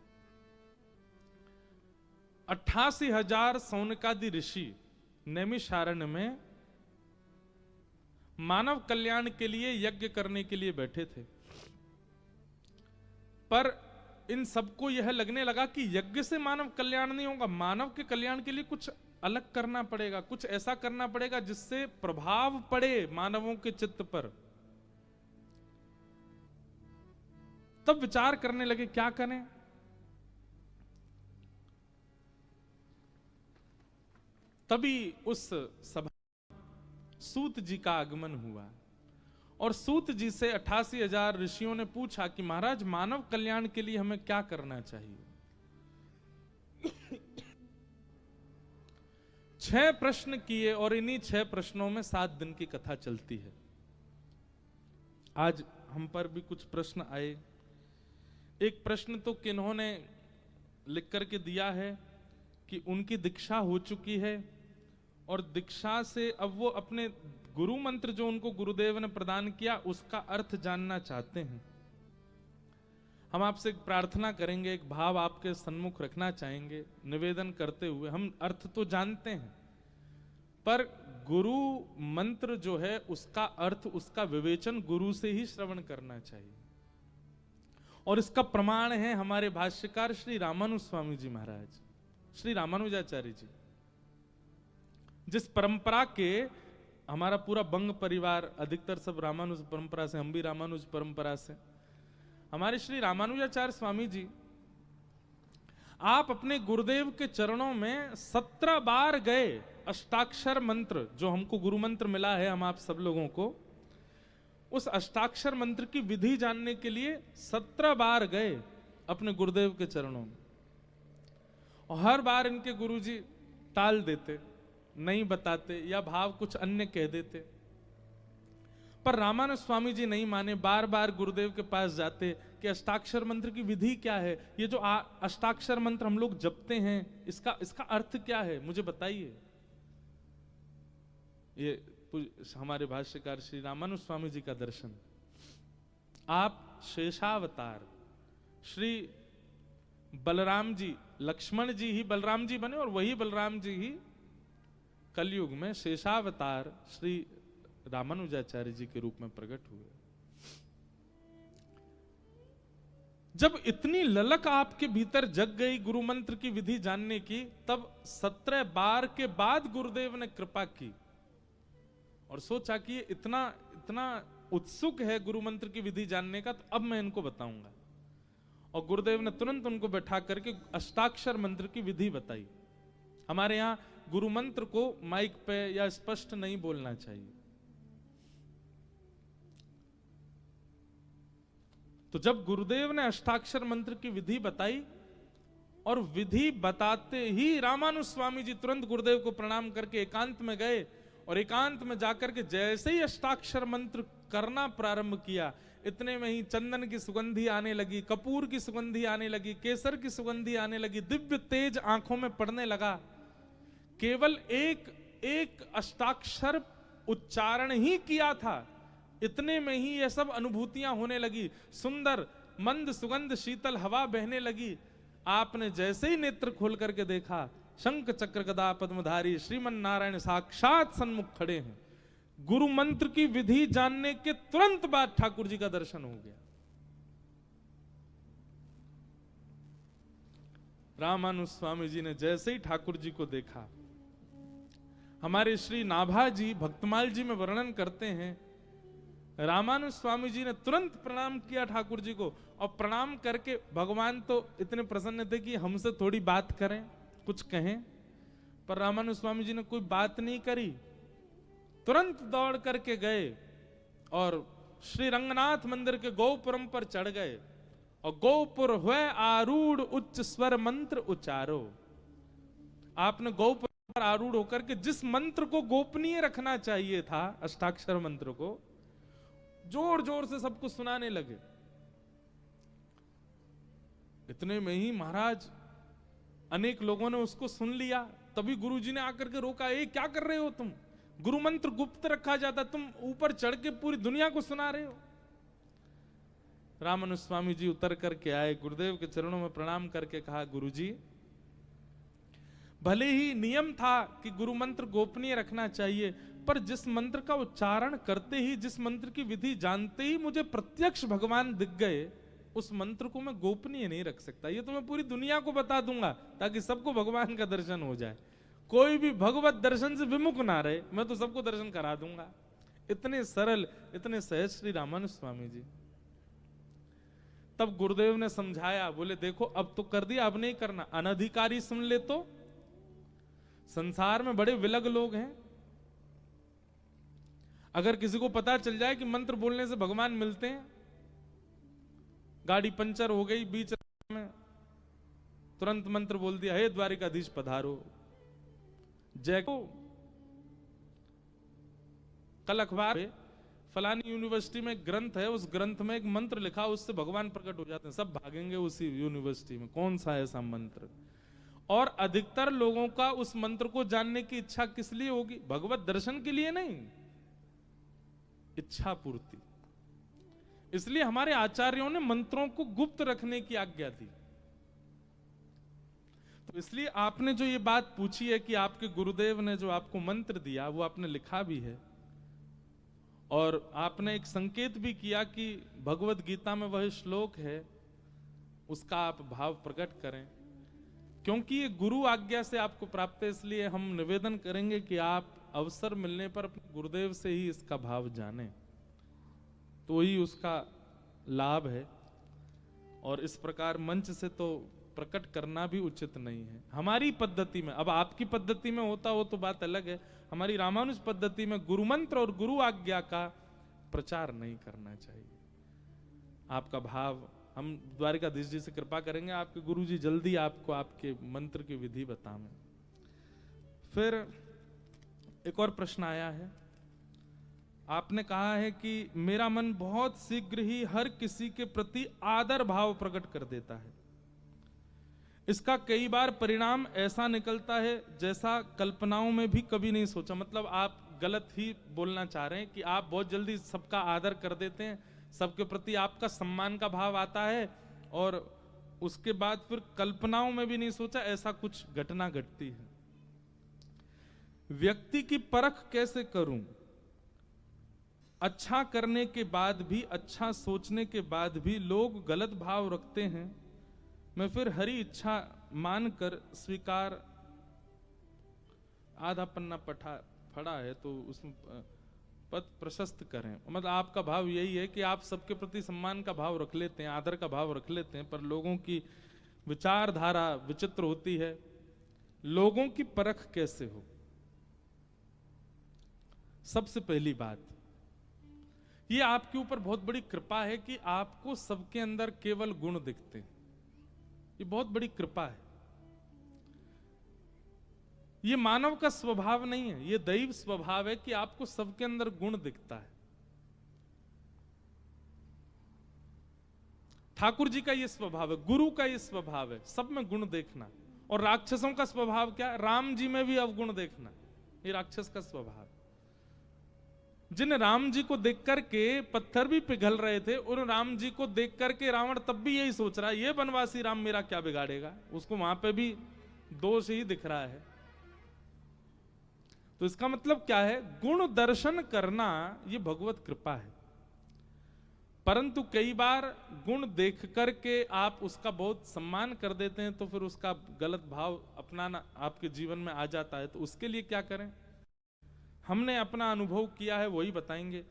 88,000 सौनकादि ऋषि नैमिषारण्य में मानव कल्याण के लिए यज्ञ करने के लिए बैठे थे, पर इन सबको यह लगने लगा कि यज्ञ से मानव कल्याण नहीं होगा, मानव के कल्याण के लिए कुछ अलग करना पड़ेगा, कुछ ऐसा करना पड़ेगा जिससे प्रभाव पड़े मानवों के चित्त पर। तब विचार करने लगे क्या करें। तभी उस सभा सूत जी का आगमन हुआ और सूत जी से 88,000 ऋषियों ने पूछा कि महाराज, मानव कल्याण के लिए हमें क्या करना चाहिए। 6 प्रश्न किए और इन्हीं 6 प्रश्नों में 7 दिन की कथा चलती है। आज हम पर भी कुछ प्रश्न आए। एक प्रश्न तो किन्होंने लिख करके दिया है कि उनकी दीक्षा हो चुकी है और दीक्षा से अब वो अपने गुरु मंत्र जो उनको गुरुदेव ने प्रदान किया उसका अर्थ जानना चाहते हैं। हम आपसे एक प्रार्थना करेंगे, एक भाव आपके सन्मुख रखना चाहेंगे निवेदन करते हुए। हम अर्थ तो जानते हैं, पर गुरु मंत्र जो है उसका अर्थ, उसका विवेचन गुरु से ही श्रवण करना चाहिए। और इसका प्रमाण है हमारे भाष्यकार श्री रामानुज स्वामी जी महाराज, श्री रामानुजाचार्य जी, जिस परंपरा के हमारा पूरा बंग परिवार अधिकतर सब रामानुज परंपरा से, हम भी रामानुज परंपरा से। हमारे श्री रामानुजाचार्य स्वामी जी, आप अपने गुरुदेव के चरणों में 17 बार गए। अष्टाक्षर मंत्र जो हमको गुरु मंत्र मिला है, हम आप सब लोगों को, उस अष्टाक्षर मंत्र की विधि जानने के लिए 17 बार गए अपने गुरुदेव के चरणों में। और हर बार इनके गुरुजी टाल देते, नहीं बताते या भाव कुछ अन्य कह देते, पर रामानुज स्वामी जी नहीं माने। बार बार गुरुदेव के पास जाते कि अष्टाक्षर मंत्र की विधि क्या है, ये जो अष्टाक्षर मंत्र हम लोग जपते हैं इसका अर्थ क्या है, मुझे बताइए। ये हमारे भाष्यकार श्री रामानुज स्वामी जी का दर्शन। आप शेषावतार श्री बलराम जी, लक्ष्मण जी ही बलराम जी बने और वही बलराम जी ही कलयुग में शेषावतार श्री रामानुजाचार्य जी के रूप में प्रकट हुए। जब इतनी ललक आपके भीतर जग गई गुरु मंत्र की विधि जानने की, तब 17 बार के बाद गुरुदेव ने कृपा की और सोचा कि ये इतना उत्सुक है गुरु मंत्र की विधि जानने का, तो अब मैं इनको बताऊंगा। और गुरुदेव ने तुरंत उनको बैठा करके अष्टाक्षर मंत्र की विधि बताई। हमारे यहां गुरु मंत्र को माइक पे या स्पष्ट नहीं बोलना चाहिए। तो जब गुरुदेव ने अष्टाक्षर मंत्र की विधि बताई और विधि बताते ही रामानुज स्वामी जी तुरंत गुरुदेव को प्रणाम करके एकांत में गए और एकांत में जाकर के जैसे ही अष्टाक्षर मंत्र करना प्रारंभ किया, इतने में ही चंदन की सुगंधी आने लगी, कपूर की सुगंधी आने लगी, केसर की सुगंधी आने लगी, दिव्य तेज आंखों में पड़ने लगा। केवल एक अष्टाक्षर उच्चारण ही किया था, इतने में ही ये सब अनुभूतियां होने लगी। सुंदर मंद सुगंध शीतल हवा बहने लगी। आपने जैसे ही नेत्र खोल करके देखा, शंख चक्र गदा पद्मधारी श्रीमन नारायण साक्षात सन्मुख खड़े हैं। गुरु मंत्र की विधि जानने के तुरंत बाद ठाकुर जी का दर्शन हो गया। रामानुज स्वामी जी ने जैसे ही ठाकुर जी को देखा, हमारे श्री नाभा जी भक्तमाल जी में वर्णन करते हैं, रामानुज स्वामी जी ने तुरंत प्रणाम किया ठाकुर जी को, और प्रणाम करके भगवान तो इतने प्रसन्न थे कि हमसे थोड़ी बात करें, कुछ कहें, पर रामानुज स्वामी जी ने कोई बात नहीं करी, तुरंत दौड़ करके गए और श्री रंगनाथ मंदिर के गोपुरम पर चढ़ गए, और गोपुर हुए आरूढ़ उच्च स्वर मंत्र उचारो। आपने गोपुर पर आरूढ़ होकर के जिस मंत्र को गोपनीय रखना चाहिए था, अष्टाक्षर मंत्र को, जोर जोर से सबको सुनाने लगे। इतने में ही महाराज अनेक लोगों ने उसको सुन लिया, तभी गुरुजी ने आकर के रोका, ए क्या कर रहे हो तुम, गुरु मंत्र गुप्त रखा जाता, तुम ऊपर चढ़ के पूरी दुनिया को सुना रहे हो। रामानुज स्वामी जी उतर करके आए, गुरुदेव के चरणों में प्रणाम करके कहा, गुरुजी भले ही नियम था कि गुरु मंत्र गोपनीय रखना चाहिए, पर जिस मंत्र का उच्चारण करते ही, जिस मंत्र की विधि जानते ही मुझे प्रत्यक्ष भगवान दिख गए, उस मंत्र को मैं गोपनीय नहीं रख सकता। ये तो मैं पूरी दुनिया को बता दूंगा ताकि सबको भगवान का दर्शन हो जाए, कोई भी भगवत दर्शन से विमुख ना रहे, मैं तो सबको दर्शन करा दूंगा। इतने सरल, इतने सहज श्री रामानुज स्वामी जी। तब गुरुदेव ने समझाया, बोले देखो अब तो कर दिया, अब नहीं करना, अनधिकारी सुन ले तो। संसार में बड़े विलग लोग हैं, अगर किसी को पता चल जाए कि मंत्र बोलने से भगवान मिलते हैं, गाड़ी पंचर हो गई बीच में, तुरंत मंत्र बोल दिया, हे द्वारिकाधीश पधारो, जय को। कल अखबार में फलानी यूनिवर्सिटी में एक ग्रंथ है, उस ग्रंथ में एक मंत्र लिखा, उससे भगवान प्रकट हो जाते हैं, सब भागेंगे उसी यूनिवर्सिटी में, कौन सा है ऐसा मंत्र। और अधिकतर लोगों का उस मंत्र को जानने की इच्छा किस लिए होगी, भगवत दर्शन के लिए नहीं, इच्छा पूर्ति। इसलिए हमारे आचार्यों ने मंत्रों को गुप्त रखने की आज्ञा दी। तो इसलिए आपने जो ये बात पूछी है कि आपके गुरुदेव ने जो आपको मंत्र दिया वो आपने लिखा भी है, और आपने एक संकेत भी किया कि भगवत गीता में वह श्लोक है, उसका आप भाव प्रकट करें, क्योंकि ये गुरु आज्ञा से आपको प्राप्त है। इसलिए हम निवेदन करेंगे कि आप अवसर मिलने पर अपने गुरुदेव से ही इसका भाव जानें, तो ही उसका लाभ है। और इस प्रकार मंच से तो प्रकट करना भी उचित नहीं है हमारी पद्धति में। अब आपकी पद्धति में होता हो तो बात अलग है, हमारी रामानुज पद्धति में गुरु मंत्र और गुरु आज्ञा का प्रचार नहीं करना चाहिए। आपका भाव हम द्वारिकाधीश जी से कृपा करेंगे, आपके गुरु जी जल्दी आपको आपके मंत्र की विधि बताएं। फिर एक और प्रश्न आया है, आपने कहा है कि मेरा मन बहुत शीघ्र ही हर किसी के प्रति आदर भाव प्रकट कर देता है, इसका कई बार परिणाम ऐसा निकलता है जैसा कल्पनाओं में भी कभी नहीं सोचा। मतलब आप गलत ही बोलना चाह रहे हैं कि आप बहुत जल्दी सबका आदर कर देते हैं, सबके प्रति आपका सम्मान का भाव आता है, और उसके बाद फिर कल्पनाओं में भी नहीं सोचा, ऐसा कुछ घटना घटती है। व्यक्ति की परख कैसे करूं? अच्छा करने के बाद भी, अच्छा सोचने के बाद भी लोग गलत भाव रखते हैं, मैं फिर हरी इच्छा मानकर स्वीकार। आधा पन्ना पढ़ा है तो उसमें पद प्रशस्त करें। मतलब आपका भाव यही है कि आप सबके प्रति सम्मान का भाव रख लेते हैं, आदर का भाव रख लेते हैं, पर लोगों की विचारधारा विचित्र होती है। लोगों की परख कैसे हो? सबसे पहली बात, ये आपके ऊपर बहुत बड़ी कृपा है कि आपको सबके अंदर केवल गुण दिखते हैं। ये बहुत बड़ी कृपा है। ये मानव का स्वभाव नहीं है, ये दैव स्वभाव है कि आपको सबके अंदर गुण दिखता है। ठाकुर जी का ये स्वभाव है, गुरु का ये स्वभाव है, सब में गुण देखना। और राक्षसों का स्वभाव क्या है? राम जी में भी अवगुण देखना, ये राक्षस का स्वभाव। जिन राम जी को देख करके पत्थर भी पिघल रहे थे, उन राम जी को देख करके रावण तब भी यही सोच रहा है, ये बनवासी राम मेरा क्या बिगाड़ेगा। उसको वहां पे भी दोष ही दिख रहा है। तो इसका मतलब क्या है? गुण दर्शन करना ये भगवत कृपा है। परंतु कई बार गुण देख करके आप उसका बहुत सम्मान कर देते हैं, तो फिर उसका गलत भाव अपनाना आपके जीवन में आ जाता है। तो उसके लिए क्या करें? हमने अपना अनुभव किया है वही बताएंगे।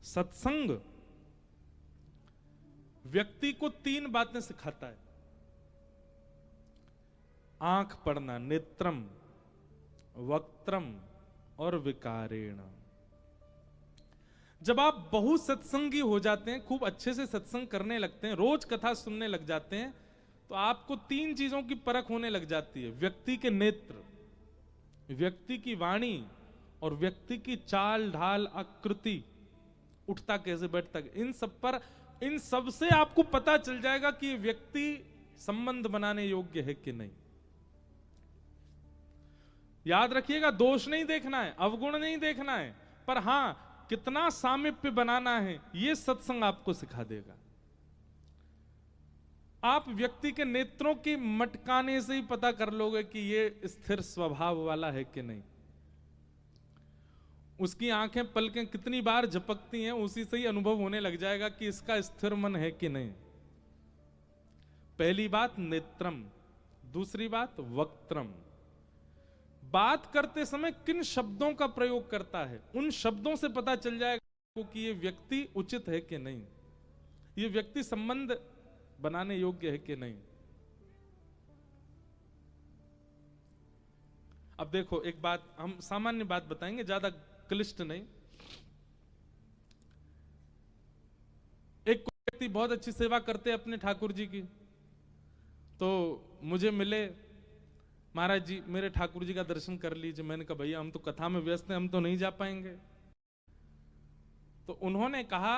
सत्संग व्यक्ति को 3 बातें सिखाता है। आंख पढ़ना, नेत्रम, वक्त्रम और विकारेण। जब आप बहुत सत्संगी हो जाते हैं, खूब अच्छे से सत्संग करने लगते हैं, रोज कथा सुनने लग जाते हैं, तो आपको 3 चीजों की परख होने लग जाती है। व्यक्ति के नेत्र, व्यक्ति की वाणी और व्यक्ति की चाल ढाल, आकृति, उठता कैसे, बैठता कैसे, इन सब से आपको पता चल जाएगा कि व्यक्ति संबंध बनाने योग्य है कि नहीं। याद रखिएगा, दोष नहीं देखना है, अवगुण नहीं देखना है, पर हां कितना सामीप्य बनाना है, यह सत्संग आपको सिखा देगा। आप व्यक्ति के नेत्रों की मटकाने से ही पता कर लोगे कि यह स्थिर स्वभाव वाला है कि नहीं। उसकी आंखें पलकें कितनी बार झपकती हैं, उसी से ही अनुभव होने लग जाएगा कि इसका स्थिर मन है कि नहीं। पहली बात नेत्रम, दूसरी बात वक्त्रम। बात करते समय किन शब्दों का प्रयोग करता है, उन शब्दों से पता चल जाएगा कि ये व्यक्ति उचित है कि नहीं, ये व्यक्ति संबंध बनाने योग्य है कि नहीं। अब देखो, एक बात हम सामान्य बात बताएंगे, ज्यादा क्लिष्ट नहीं। एक व्यक्ति बहुत अच्छी सेवा करते अपने ठाकुर जी की, तो मुझे मिले, महाराज जी मेरे ठाकुर जी का दर्शन कर लीजिए। मैंने कहा भैया हम तो कथा में व्यस्त हैं, हम तो नहीं जा पाएंगे। तो उन्होंने कहा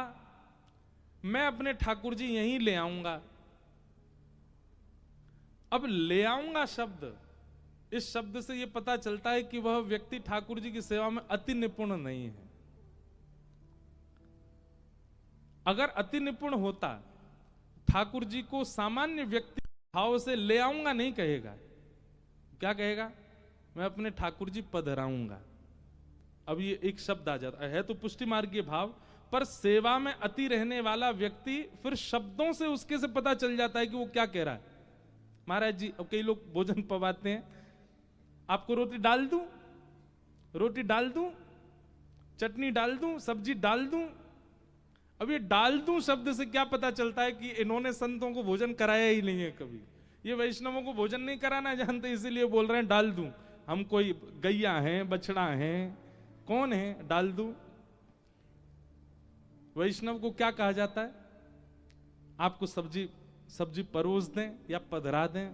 मैं अपने ठाकुर जी यहीं ले आऊंगा। अब ले आऊंगा शब्द, इस शब्द से यह पता चलता है कि वह व्यक्ति ठाकुर जी की सेवा में अति निपुण नहीं है। अगर अति निपुण होता, ठाकुर जी को सामान्य व्यक्ति भाव से ले आऊंगा नहीं कहेगा, क्या कहेगा, मैं अपने ठाकुर जी पधराऊंगा। अब ये एक शब्द आ जाता है तो पुष्टि मार्गीय भाव, पर सेवा में अति रहने वाला व्यक्ति फिर शब्दों से उसके से पता चल जाता है कि वो क्या कह रहा है। महाराज जी, अब कई लोग भोजन पवाते हैं, आपको रोटी डाल दूं, रोटी डाल दूं, चटनी डाल दूं, सब्जी डाल दूं। अब ये डाल दूं शब्द से क्या पता चलता है कि इन्होंने संतों को भोजन कराया ही नहीं है कभी। ये वैष्णवों को भोजन नहीं कराना जानते, इसीलिए बोल रहे हैं डाल दूं। हम कोई गैया हैं, बछड़ा हैं, कौन है डाल दूं। वैष्णव को क्या कहा जाता है, आपको सब्जी परोस दें या पधरा दें।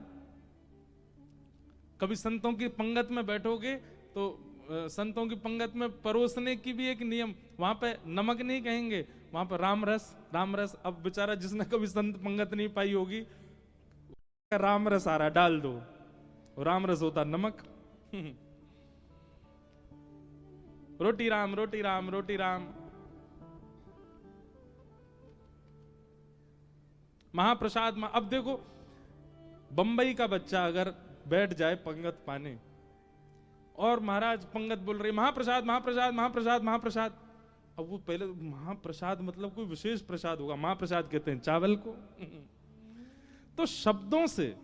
कभी संतों की पंगत में बैठोगे तो संतों की पंगत में परोसने की भी एक नियम, वहां पे नमक नहीं कहेंगे, वहां पे राम रस। अब बेचारा जिसने कभी संत पंगत नहीं पाई होगी, राम रस आ रहा डाल दो, राम रस होता नमक। रोटी राम, रोटी राम, रोटी राम। महाप्रसाद में, अब देखो बंबई का बच्चा अगर बैठ जाए पंगत पाने और महाराज पंगत बोल रही महाप्रसाद महाप्रसाद महाप्रसाद महाप्रसाद, अब वो पहले महाप्रसाद मतलब कोई विशेष प्रसाद होगा, महाप्रसाद कहते हैं चावल को। तो शब्दों से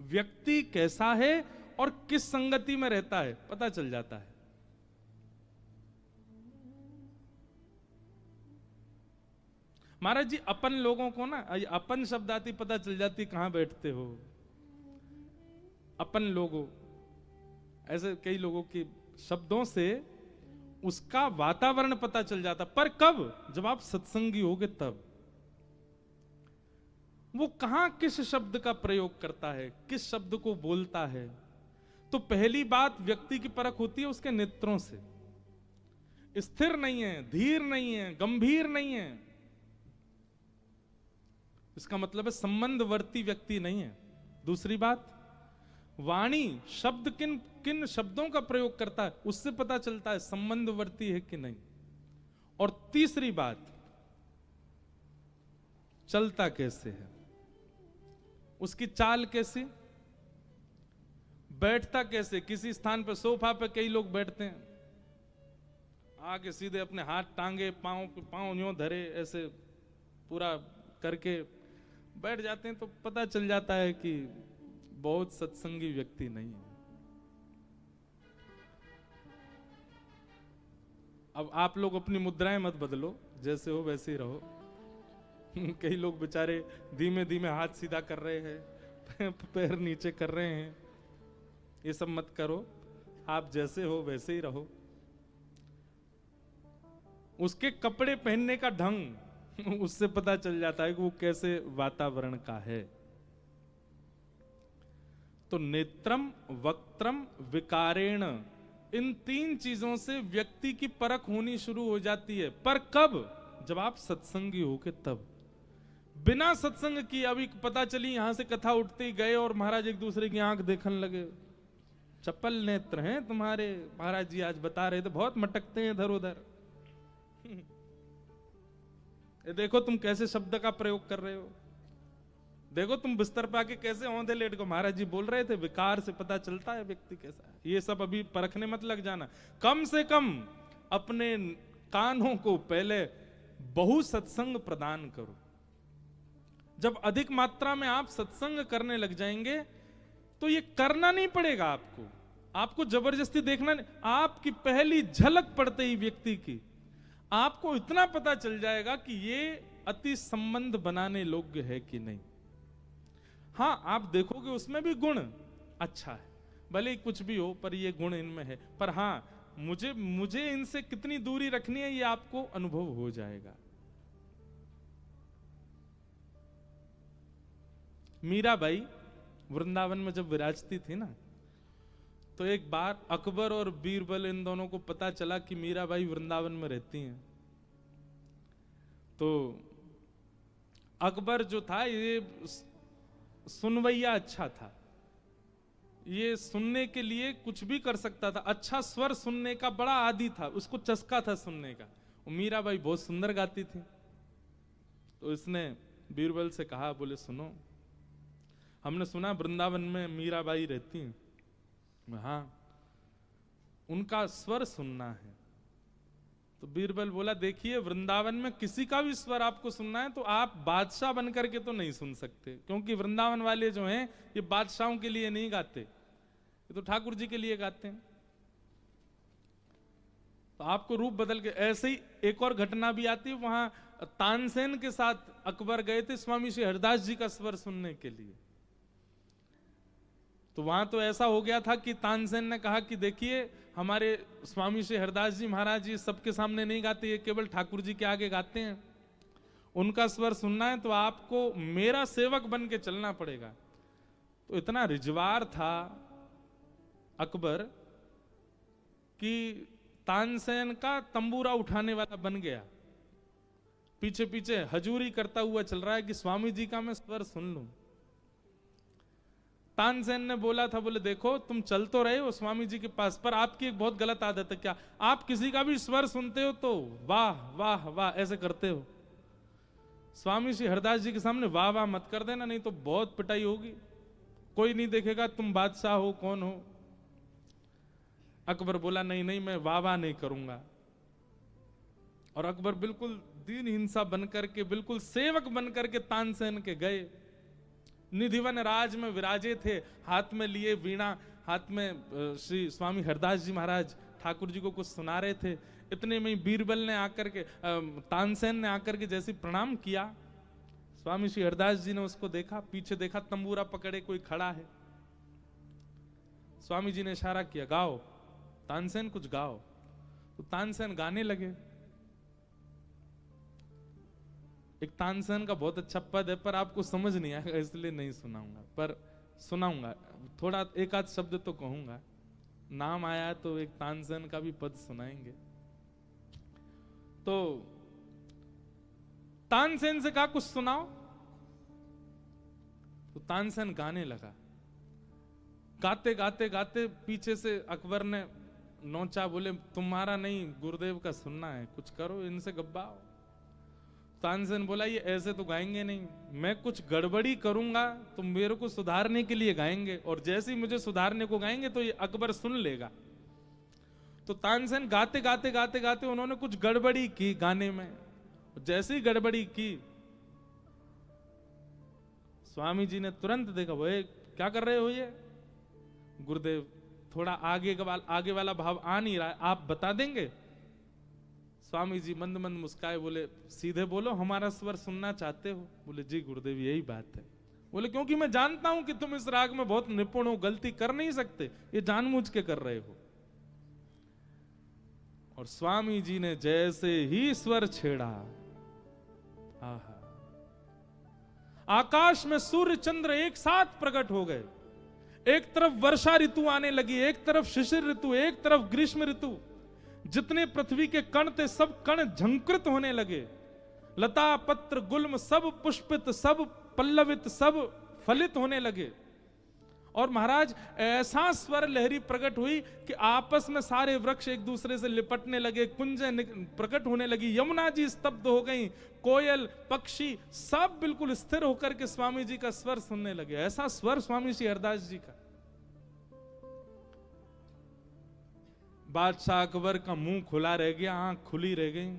व्यक्ति कैसा है और किस संगति में रहता है पता चल जाता है। महाराज जी अपन लोगों को ना, अपन शब्द आती पता चल जाती कहां बैठते हो। अपन लोगों, ऐसे कई लोगों के शब्दों से उसका वातावरण पता चल जाता, पर कब, जब आप सत्संगी होगे तब। वो कहां किस शब्द का प्रयोग करता है, किस शब्द को बोलता है। तो पहली बात व्यक्ति की परख होती है उसके नेत्रों से। स्थिर नहीं है, धीर नहीं है, गंभीर नहीं है, इसका मतलब है संबंधवर्ती व्यक्ति नहीं है। दूसरी बात, वाणी, शब्द किन किन शब्दों का प्रयोग करता है उससे पता चलता है संबंधवर्ती है कि नहीं। और तीसरी बात, चलता कैसे है, उसकी चाल कैसी, बैठता कैसे। किसी स्थान पर सोफा पे कई लोग बैठते हैं, आगे सीधे अपने हाथ टांगे, पांव यूं धरे, ऐसे पूरा करके बैठ जाते हैं, तो पता चल जाता है कि बहुत सत्संगी व्यक्ति नहीं है। अब आप लोग अपनी मुद्राएं मत बदलो, जैसे हो वैसे ही रहो। कई लोग बेचारे धीमे धीमे हाथ सीधा कर रहे हैं, पैर नीचे कर रहे हैं, ये सब मत करो। आप जैसे हो वैसे ही रहो। उसके कपड़े पहनने का ढंग उससे पता चल जाता है कि वो कैसे वातावरण का है। तो नेत्रम, वक्त्रम, विकारेण, इन 3 चीजों से व्यक्ति की परख होनी शुरू हो जाती है। पर कब? जब आप सत्संगी होके तब। बिना सत्संग की अभी पता चली यहां से कथा उठते ही गए और महाराज एक दूसरे की आंख देखने लगे, चप्पल नेत्र हैं तुम्हारे, महाराज जी आज बता रहे थे, बहुत मटकते हैं इधर उधर। ये देखो तुम कैसे शब्द का प्रयोग कर रहे हो, देखो तुम बिस्तर पे आके कैसे औंधे लेट को, महाराज जी बोल रहे थे विकार से पता चलता है व्यक्ति कैसा है। ये सब अभी परखने मत लग जाना। कम से कम अपने कानों को पहले बहु सत्संग प्रदान करो। जब अधिक मात्रा में आप सत्संग करने लग जाएंगे तो ये करना नहीं पड़ेगा आपको, आपको जबरदस्ती देखना नहीं। आपकी पहली झलक पड़ते ही व्यक्ति की आपको इतना पता चल जाएगा कि ये अति संबंध बनाने योग्य है कि नहीं। हाँ, आप देखोगे उसमें भी गुण अच्छा है, भले ही कुछ भी हो पर ये गुण इनमें है। पर हाँ, मुझे इनसे कितनी दूरी रखनी है ये आपको अनुभव हो जाएगा। मीराबाई वृंदावन में जब विराजती थी ना, तो एक बार अकबर और बीरबल इन दोनों को पता चला कि मीराबाई वृंदावन में रहती हैं। तो अकबर जो था ये सुनवैया अच्छा था, ये सुनने के लिए कुछ भी कर सकता था, अच्छा स्वर सुनने का बड़ा आदी था, उसको चस्का था सुनने का। मीराबाई बहुत सुंदर गाती थी। तो इसने बीरबल से कहा, बोले सुनो, हमने सुना वृंदावन में मीराबाई रहती हैं, हाँ उनका स्वर सुनना है। तो बीरबल बोला, देखिए वृंदावन में किसी का भी स्वर आपको सुनना है तो आप बादशाह बनकर के तो नहीं सुन सकते, क्योंकि वृंदावन वाले जो हैं ये बादशाहों के लिए नहीं गाते, ये तो ठाकुर जी के लिए गाते हैं। तो आपको रूप बदल के, ऐसे ही एक और घटना भी आती है, वहां तानसेन के साथ अकबर गए थे स्वामी श्री हरदास जी का स्वर सुनने के लिए। तो वहां तो ऐसा हो गया था कि तानसेन ने कहा कि देखिए हमारे स्वामी श्री हरदास जी महाराज जी सबके सामने नहीं गाते, ये केवल ठाकुर जी के आगे गाते हैं, उनका स्वर सुनना है तो आपको मेरा सेवक बन के चलना पड़ेगा। तो इतना रिजवार था अकबर कि तानसेन का तंबूरा उठाने वाला बन गया, पीछे पीछे हजूरी करता हुआ चल रहा है कि स्वामी जी का मैं स्वर सुन लूं। तानसेन ने बोला था, बोले देखो तुम चल तो रहे हो स्वामी जी के पास, पर आपकी एक बहुत गलत आदत है, क्या आप किसी का भी स्वर सुनते हो तो वाह वाह वाह ऐसे करते हो। स्वामी श्री हरदास जी के सामने वाह वाह मत कर देना, नहीं तो बहुत पिटाई होगी, कोई नहीं देखेगा तुम बादशाह हो कौन हो। अकबर बोला नहीं नहीं मैं वाह वाह नहीं करूंगा। और अकबर बिल्कुल दीन हिंसा बनकर के, बिल्कुल सेवक बनकर के तानसेन के गए। निधिवन राज में विराजे थे, हाथ में लिए वीणा, हाथ में श्री स्वामी हरदास जी महाराज ठाकुर जी को कुछ सुना रहे थे। इतने में बीरबल ने आकर के, तानसेन ने आकर के जैसे प्रणाम किया, स्वामी श्री हरदास जी ने उसको देखा, पीछे देखा तंबूरा पकड़े कोई खड़ा है। स्वामी जी ने इशारा किया, गाओ तानसेन कुछ गाओ। तो तानसेन गाने लगे। एक तानसेन का बहुत अच्छा पद है पर आपको समझ नहीं आएगा इसलिए नहीं सुनाऊंगा, पर सुनाऊंगा थोड़ा, एक आध शब्द तो कहूंगा। नाम आया तो एक तानसेन का भी पद सुनाएंगे। तो तानसेन से कहा कुछ सुनाओ, तो तानसेन गाने लगा। गाते गाते गाते पीछे से अकबर ने नोचा, बोले तुम्हारा नहीं गुरुदेव का सुनना है, कुछ करो इनसे गब्बाओ। तानसेन बोला ये ऐसे तो गाएंगे नहीं, मैं कुछ गड़बड़ी करूंगा तो मेरे को सुधारने के लिए गाएंगे, और जैसे ही मुझे सुधारने को गाएंगे तो ये अकबर सुन लेगा। तो तानसेन गाते गाते गाते गाते उन्होंने कुछ गड़बड़ी की गाने में। जैसे ही गड़बड़ी की स्वामी जी ने तुरंत देखा, वो क्या कर रहे हो ये गुरुदेव, थोड़ा आगे वाला भाव आ नहीं रहा है, आप बता देंगे। स्वामी जी मंद मंद मुस्काए, बोले सीधे बोलो हमारा स्वर सुनना चाहते हो? बोले जी गुरुदेव यही बात है। बोले क्योंकि मैं जानता हूं कि तुम इस राग में बहुत निपुण हो, गलती कर नहीं सकते, ये जानबूझ के कर रहे हो। और स्वामी जी ने जैसे ही स्वर छेड़ा, आहा, आकाश में सूर्य चंद्र एक साथ प्रकट हो गए। एक तरफ वर्षा ऋतु आने लगी, एक तरफ शिशिर ऋतु, एक तरफ ग्रीष्म ऋतु। जितने पृथ्वी के कण थे सब कण झंकृत होने लगे। लता पत्र गुल्म सब पुष्पित, सब पल्लवित, सब फलित होने लगे। और महाराज ऐसा स्वर लहरी प्रकट हुई कि आपस में सारे वृक्ष एक दूसरे से लिपटने लगे, कुंजें प्रकट होने लगी, यमुना जी स्तब्ध हो गई, कोयल पक्षी सब बिल्कुल स्थिर होकर के स्वामी जी का स्वर सुनने लगे। ऐसा स्वर स्वामी श्री हरदास जी का। बादशाह अकबर का मुंह खुला रह गया, आंख खुली रह गई,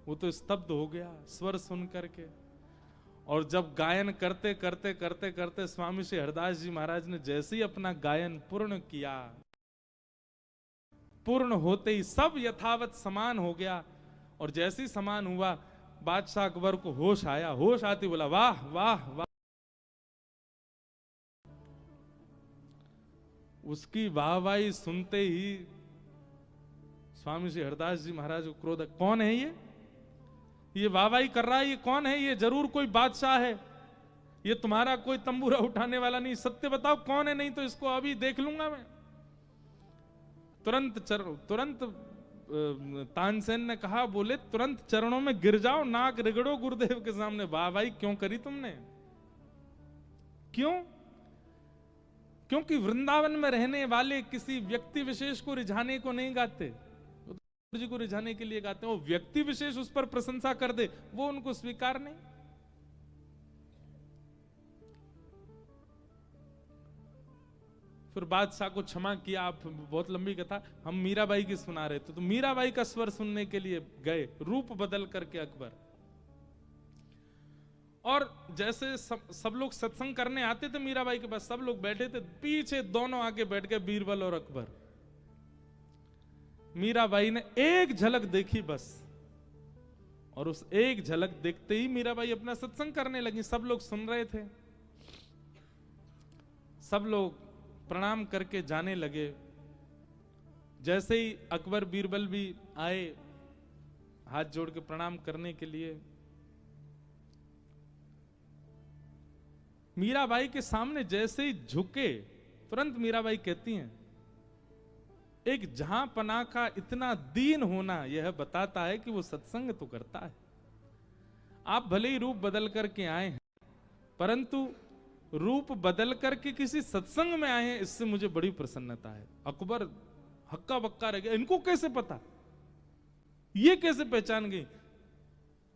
वो तो स्तब्ध हो गया स्वर सुन करके। और जब गायन करते करते करते करते स्वामी श्री हरदास जी महाराज ने जैसे ही अपना गायन पूर्ण किया, पूर्ण होते ही सब यथावत समान हो गया। और जैसे ही समान हुआ, बादशाह अकबर को होश आया। होश आती बोला वाह वाह वाह। उसकी वाहवाही सुनते ही स्वामी श्री हरदास जी महाराज को क्रोध, कौन है ये वाहवाही कर रहा है, ये कौन है? ये जरूर कोई बादशाह है, ये तुम्हारा कोई तंबूरा उठाने वाला नहीं। सत्य बताओ कौन है, नहीं तो इसको अभी देख लूंगा मैं। तुरंत तानसेन ने कहा, बोले तुरंत चरणों में गिर जाओ, नाक रिगड़ो गुरुदेव के सामने। वाहवाही क्यों करी तुमने? क्यों? क्योंकि वृंदावन में रहने वाले किसी व्यक्ति विशेष को रिझाने को नहीं गाते, जी को रिझाने के लिए गाते हैं। वो व्यक्ति विशेष उस पर प्रशंसा कर दे, वो उनको स्वीकार नहीं। फिर बादशाह को क्षमा किया। आप बहुत लंबी कथा, हम मीराबाई की सुना रहे थे, तो मीराबाई का स्वर सुनने के लिए गए, रूप बदल करके अकबर। और जैसे सब लोग सत्संग करने आते थे मीराबाई के पास, सब लोग बैठे थे, पीछे दोनों आगे बैठ गए, बीरबल और अकबर। मीराबाई ने एक झलक देखी बस, और उस एक झलक देखते ही मीराबाई अपना सत्संग करने लगी। सब लोग सुन रहे थे, सब लोग प्रणाम करके जाने लगे। जैसे ही अकबर बीरबल भी आए हाथ जोड़ के प्रणाम करने के लिए, मीराबाई के सामने जैसे ही झुके, तुरंत मीराबाई कहती हैं, एक जहां पना का इतना दीन होना यह बताता है कि वो सत्संग तो करता है। आप भले ही रूप बदल करके आए हैं, परंतु रूप बदल करके किसी सत्संग में आए हैं, इससे मुझे बड़ी प्रसन्नता है। अकबर हक्का बक्का रह गया, इनको कैसे पता, ये कैसे पहचान गई?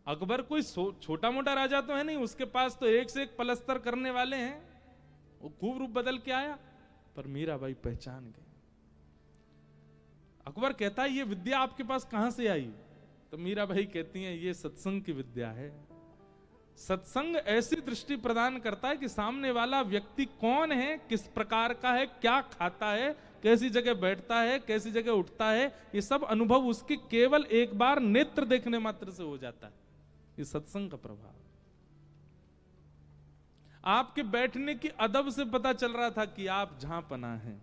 अकबर कोई छोटा मोटा राजा तो है नहीं, उसके पास तो एक से एक पलस्तर करने वाले हैं। वो खूब रूप बदल के आया, पर मीराबाई पहचान गई। अकबर कहता है, ये विद्या आपके पास कहां से आई? तो मीराबाई कहती हैं, ये सत्संग की विद्या है। सत्संग ऐसी दृष्टि प्रदान करता है कि सामने वाला व्यक्ति कौन है, किस प्रकार का है, क्या खाता है, कैसी जगह बैठता है, कैसी जगह उठता है, ये सब अनुभव उसके केवल एक बार नेत्र देखने मात्र से हो जाता है। ये सत्संग का प्रभाव। आपके बैठने की अदब से पता चल रहा था कि आप जहां पना है,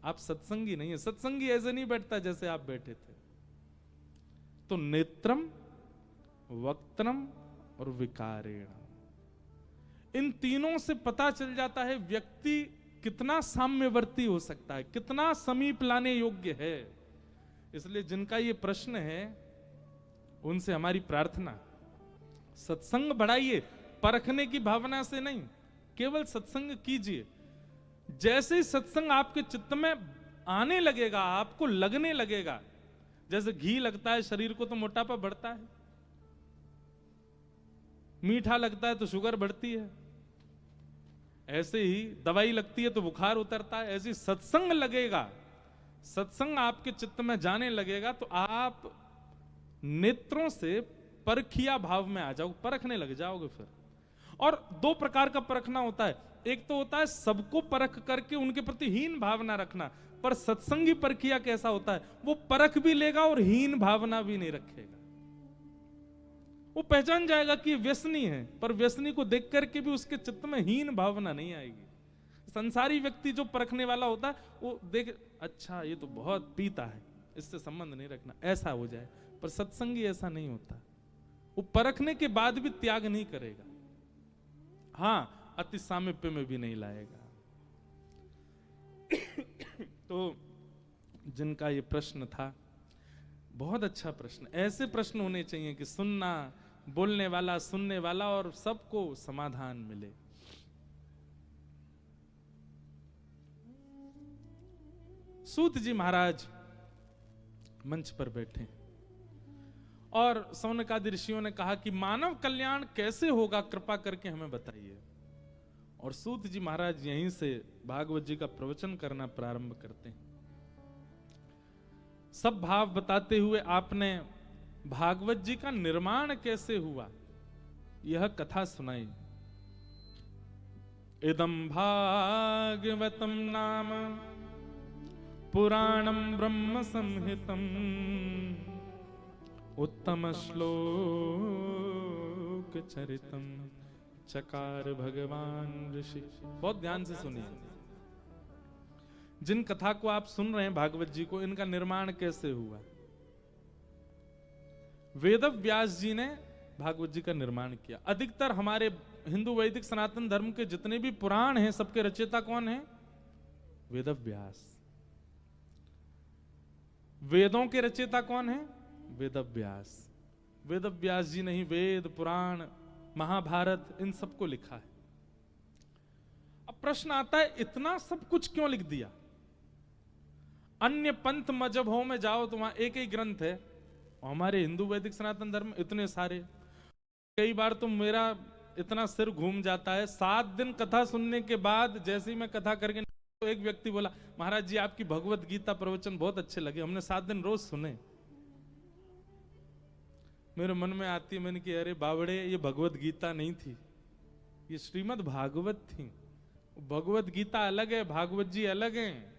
आप सत्संगी नहीं है। सत्संगी ऐसे नहीं बैठता जैसे आप बैठे थे। तो नेत्रम, वक्त्रम और विकारेण, इन तीनों से पता चल जाता है व्यक्ति कितना साम्यवर्ती हो सकता है, कितना समीप लाने योग्य है। इसलिए जिनका ये प्रश्न है, उनसे हमारी प्रार्थना, सत्संग बढ़ाइए, परखने की भावना से नहीं, केवल सत्संग कीजिए। जैसे ही सत्संग आपके चित्त में आने लगेगा, आपको लगने लगेगा, जैसे घी लगता है शरीर को तो मोटापा बढ़ता है, मीठा लगता है तो शुगर बढ़ती है, ऐसे ही दवाई लगती है तो बुखार उतरता है। ऐसे सत्संग लगेगा, सत्संग आपके चित्त में जाने लगेगा तो आप नेत्रों से परखिया भाव में आ जाओ, परखने लग जाओगे फिर। और दो प्रकार का परखना होता है, एक तो होता है सबको परख करके उनके प्रति हीन भावना रखना, पर सत्संगी परखिया कैसा होता है, वो परख भी लेगा और हीन भावना भी नहीं रखेगा। वो पहचान जाएगा कि ये व्यसनी है, पर व्यसनी को देख करके भी उसके चित्त में हीन भावना नहीं आएगी। संसारी व्यक्ति जो परखने वाला होता है वो देख, अच्छा ये तो बहुत पीता है, इससे संबंध नहीं रखना, ऐसा हो जाए। पर सत्संगी ऐसा नहीं होता, वो परखने के बाद भी त्याग नहीं करेगा, हाँ अति सामीप्य में भी नहीं लाएगा। तो जिनका ये प्रश्न था, बहुत अच्छा प्रश्न, ऐसे प्रश्न होने चाहिए कि सुनना, बोलने वाला, सुनने वाला और सबको समाधान मिले। सूत जी महाराज मंच पर बैठे और सौनकादि ऋषियों ने कहा कि मानव कल्याण कैसे होगा, कृपा करके हमें बताइए। और सूत जी महाराज यहीं से भागवत जी का प्रवचन करना प्रारंभ करते हैं। सब भाव बताते हुए आपने भागवत जी का निर्माण कैसे हुआ यह कथा सुनाई। इदं भागवतम नाम पुराणं ब्रह्म संहितम् उत्तम श्लोक चरितम् चकार भगवान ऋषि। बहुत ध्यान से सुनिए, जिन कथा को आप सुन रहे हैं भागवत जी को, इनका निर्माण कैसे हुआ। वेद व्यास जी ने भागवत जी का निर्माण किया। अधिकतर हमारे हिंदू वैदिक सनातन धर्म के जितने भी पुराण हैं, सबके रचयिता कौन है? वेद व्यास। वेदों के रचयिता कौन है? वेद व्यास। वेद व्यास जी ने ही वेद, पुराण, महाभारत इन सबको लिखा है। अब प्रश्न आता है, इतना सब कुछ क्यों लिख दिया? अन्य पंथ मजहबों में जाओ तो वहां एक ही ग्रंथ है, और हमारे हिंदू वैदिक सनातन धर्म इतने सारे। कई बार तो मेरा इतना सिर घूम जाता है, 7 दिन कथा सुनने के बाद जैसे ही मैं कथा करके तो एक व्यक्ति बोला, महाराज जी आपकी भगवत गीता प्रवचन बहुत अच्छे लगे, हमने 7 दिन रोज सुने। मेरे मन में आती है, मैंने कि अरे बावड़े, ये भगवत गीता नहीं थी, ये श्रीमद् भागवत थी। भगवत गीता अलग है, भागवत जी अलग हैं।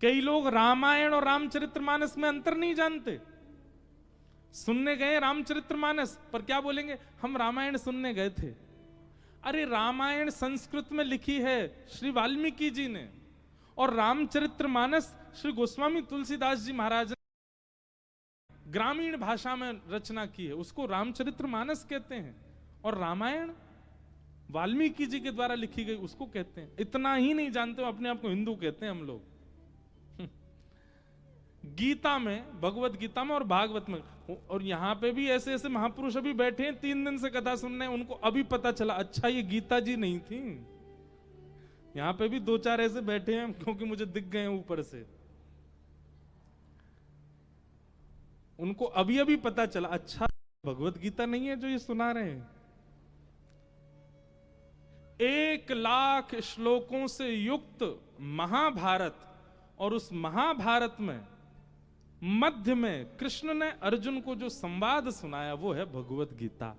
कई लोग रामायण और रामचरितमानस में अंतर नहीं जानते। सुनने गए रामचरितमानस, पर क्या बोलेंगे, हम रामायण सुनने गए थे। अरे रामायण संस्कृत में लिखी है श्री वाल्मीकि जी ने, और रामचरितमानस श्री गोस्वामी तुलसीदास जी महाराज ने ग्रामीण भाषा में रचना की है, उसको रामचरितमानस कहते हैं। और रामायण वाल्मीकि जी के द्वारा लिखी गई उसको कहते हैं। इतना ही नहीं जानते हो, अपने आप को हिंदू कहते हैं हम लोग। गीता में, भगवत गीता में और भागवत में, और यहां पे भी ऐसे ऐसे महापुरुष अभी बैठे हैं 3 दिन से कथा सुनने, उनको अभी पता चला अच्छा ये गीता जी नहीं थी। यहां पे भी 2-4 ऐसे बैठे हैं, क्योंकि मुझे दिख गए हैं ऊपर से, उनको अभी अभी पता चला अच्छा भगवत गीता नहीं है जो ये सुना रहे हैं। 1 लाख श्लोकों से युक्त महाभारत, और उस महाभारत में मध्य में कृष्ण ने अर्जुन को जो संवाद सुनाया वो है भगवत गीता।